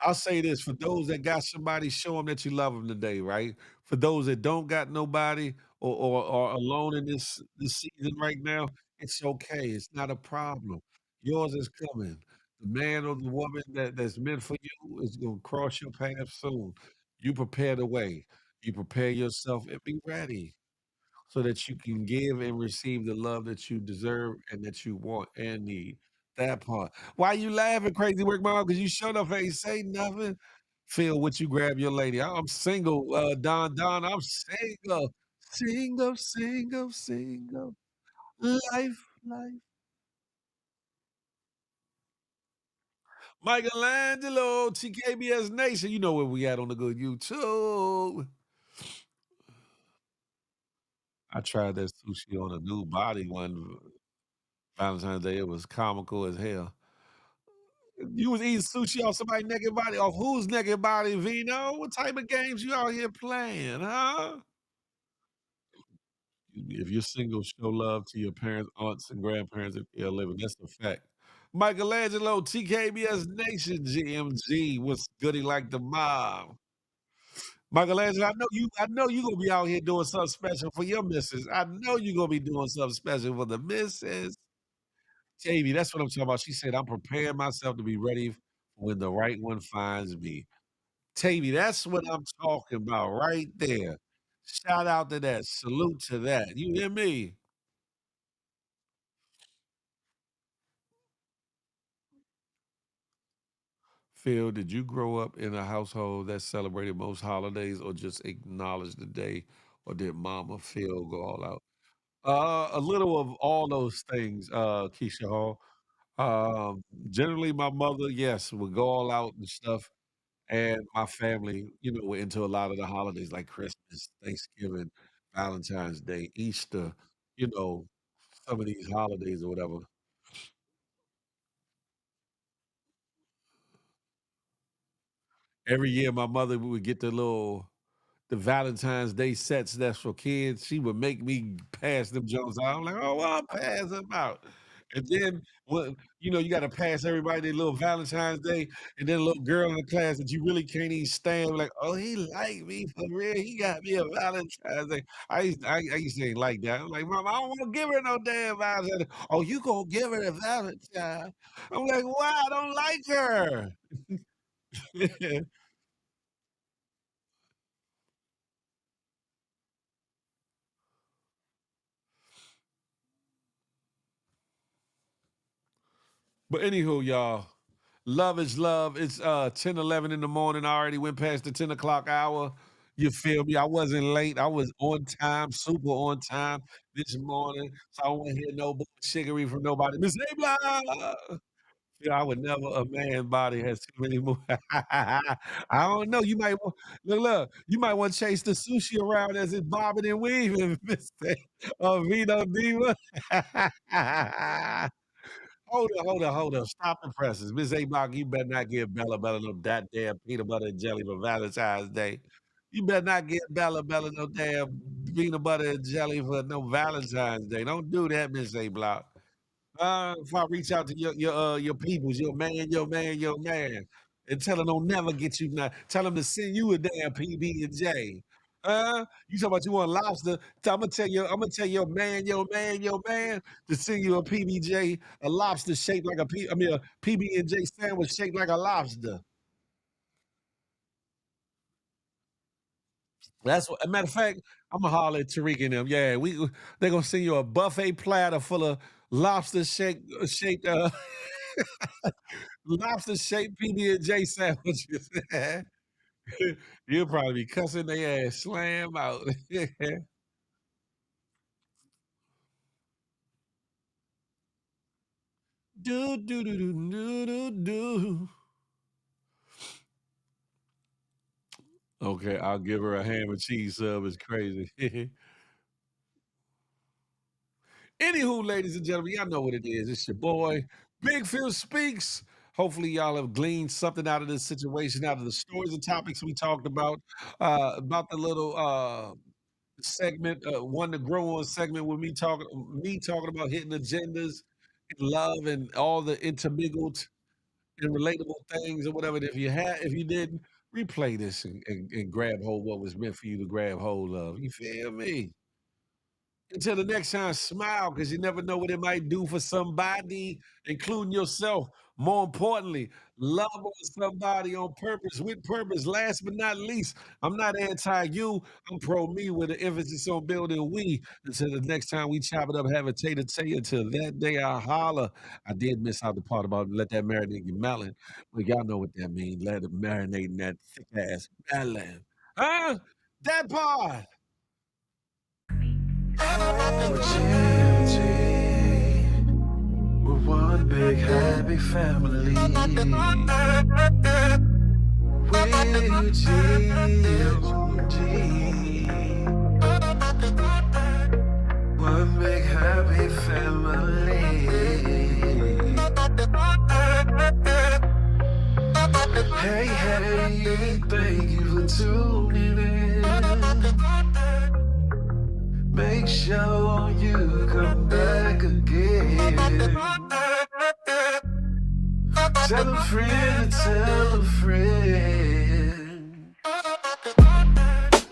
I'll say this, for those that got somebody, show them that you love them today, right? For those that don't got nobody or are alone in this season right now, it's okay. It's not a problem. Yours is coming. The man or the woman that's meant for you is gonna cross your path soon. You prepare the way. You prepare yourself and be ready so that you can give and receive the love that you deserve and that you want and need. That part. Why you laughing, crazy work mom? Because you shut up ain't say nothing. Phil, what you grab your lady? I'm single, Don. I'm single. Single, single, single. Life. Michelangelo, TKBS Nation. You know where we at on the good YouTube. I tried that sushi on a new body one Valentine's Day. It was comical as hell. You was eating sushi off somebody's naked body. Off whose naked body, Vino? What type of games you out here playing, huh? If you're single, show love to your parents, aunts, and grandparents if they're living. That's a fact. Michelangelo, TKBS Nation, GMG. What's goody like the mob? Michelangelo, I know you gonna be out here doing something special for your missus. I know you gonna be doing something special for the missus. Jamie, that's what I'm talking about. She said, I'm preparing myself to be ready when the right one finds me. Tavy, that's what I'm talking about right there. Shout out to that. Salute to that. You hear me? Phil, did you grow up in a household that celebrated most holidays or just acknowledged the day? Or did mama Phil go all out? A little of all those things, Keisha Hall. Generally, my mother, yes, would go all out and stuff. and my family, we're into a lot of the holidays like Christmas, Thanksgiving, Valentine's Day, Easter, you know, some of these holidays or whatever. Every year, my mother would get the Valentine's Day sets that's for kids. She would make me pass them Jones out. I'm like, oh, well, I'll pass them out. And then, well, you got to pass everybody their little Valentine's Day, and then a little girl in the class that you really can't even stand. Like, oh, he liked me for real. He got me a Valentine's Day. I used to ain't like that. I'm like, Mom, I don't want to give her no damn Valentine's Day. Oh, you gonna give her a Valentine? I'm like, why? I don't like her. But anywho, y'all, love is love. It's 10:11 in the morning. I already went past the 10 o'clock hour. You feel me? I wasn't late. I was on time, super on time this morning. So I don't want to hear no bullshittery from nobody. Miss Abla! Yeah, I would never. A man body has too many more. I don't know. You might want look. You might want to chase the sushi around as it's bobbing and weaving, Mister Vito Diva. Hold on. Stop the presses. Miss A Block, you better not give Bella no that damn peanut butter and jelly for Valentine's Day. You better not give Bella no damn peanut butter and jelly for no Valentine's Day. Don't do that, Miss A Block. If I reach out to your peoples, your man, and tell them don't never get you now. Tell them to send you a damn PB and J. You talking about you want lobster? I'm gonna tell your man to send you a PBJ, a lobster shaped like a PB and J sandwich shaped like a lobster. That's what. A matter of fact, I'm gonna holler at Tariq and them. Yeah, they're gonna send you a buffet platter full of lobster shaped lobster shaped PB and J sandwiches. You'll probably be cussing their ass slam out. Do do do do do do do. Okay, I'll give her a ham and cheese sub. It's crazy. Anywho, ladies and gentlemen, y'all know what it is. It's your boy, Big Phil Speaks. Hopefully, y'all have gleaned something out of this situation, out of the stories and topics we talked about the little segment, one to grow on segment with me talking about hitting agendas and love and all the intermingled and relatable things or whatever. If you didn't, replay this and grab hold what was meant for you to grab hold of. You feel me? Until the next time, smile because you never know what it might do for somebody, including yourself. More importantly, love on somebody on purpose, with purpose. Last but not least, I'm not anti you. I'm pro me with an emphasis on building we. Until the next time we chop it up, have a tater tay. Until that day, I holler. I did miss out the part about let that marinate your melon. But y'all know what that means. Let it marinate in that thick ass melon. Huh? That part. We're one big happy family. With one big happy family. Hey, thank you for tuning in. Make sure you come back again. Tell a friend, tell a friend.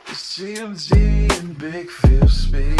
It's GMG and Big Phil Speech.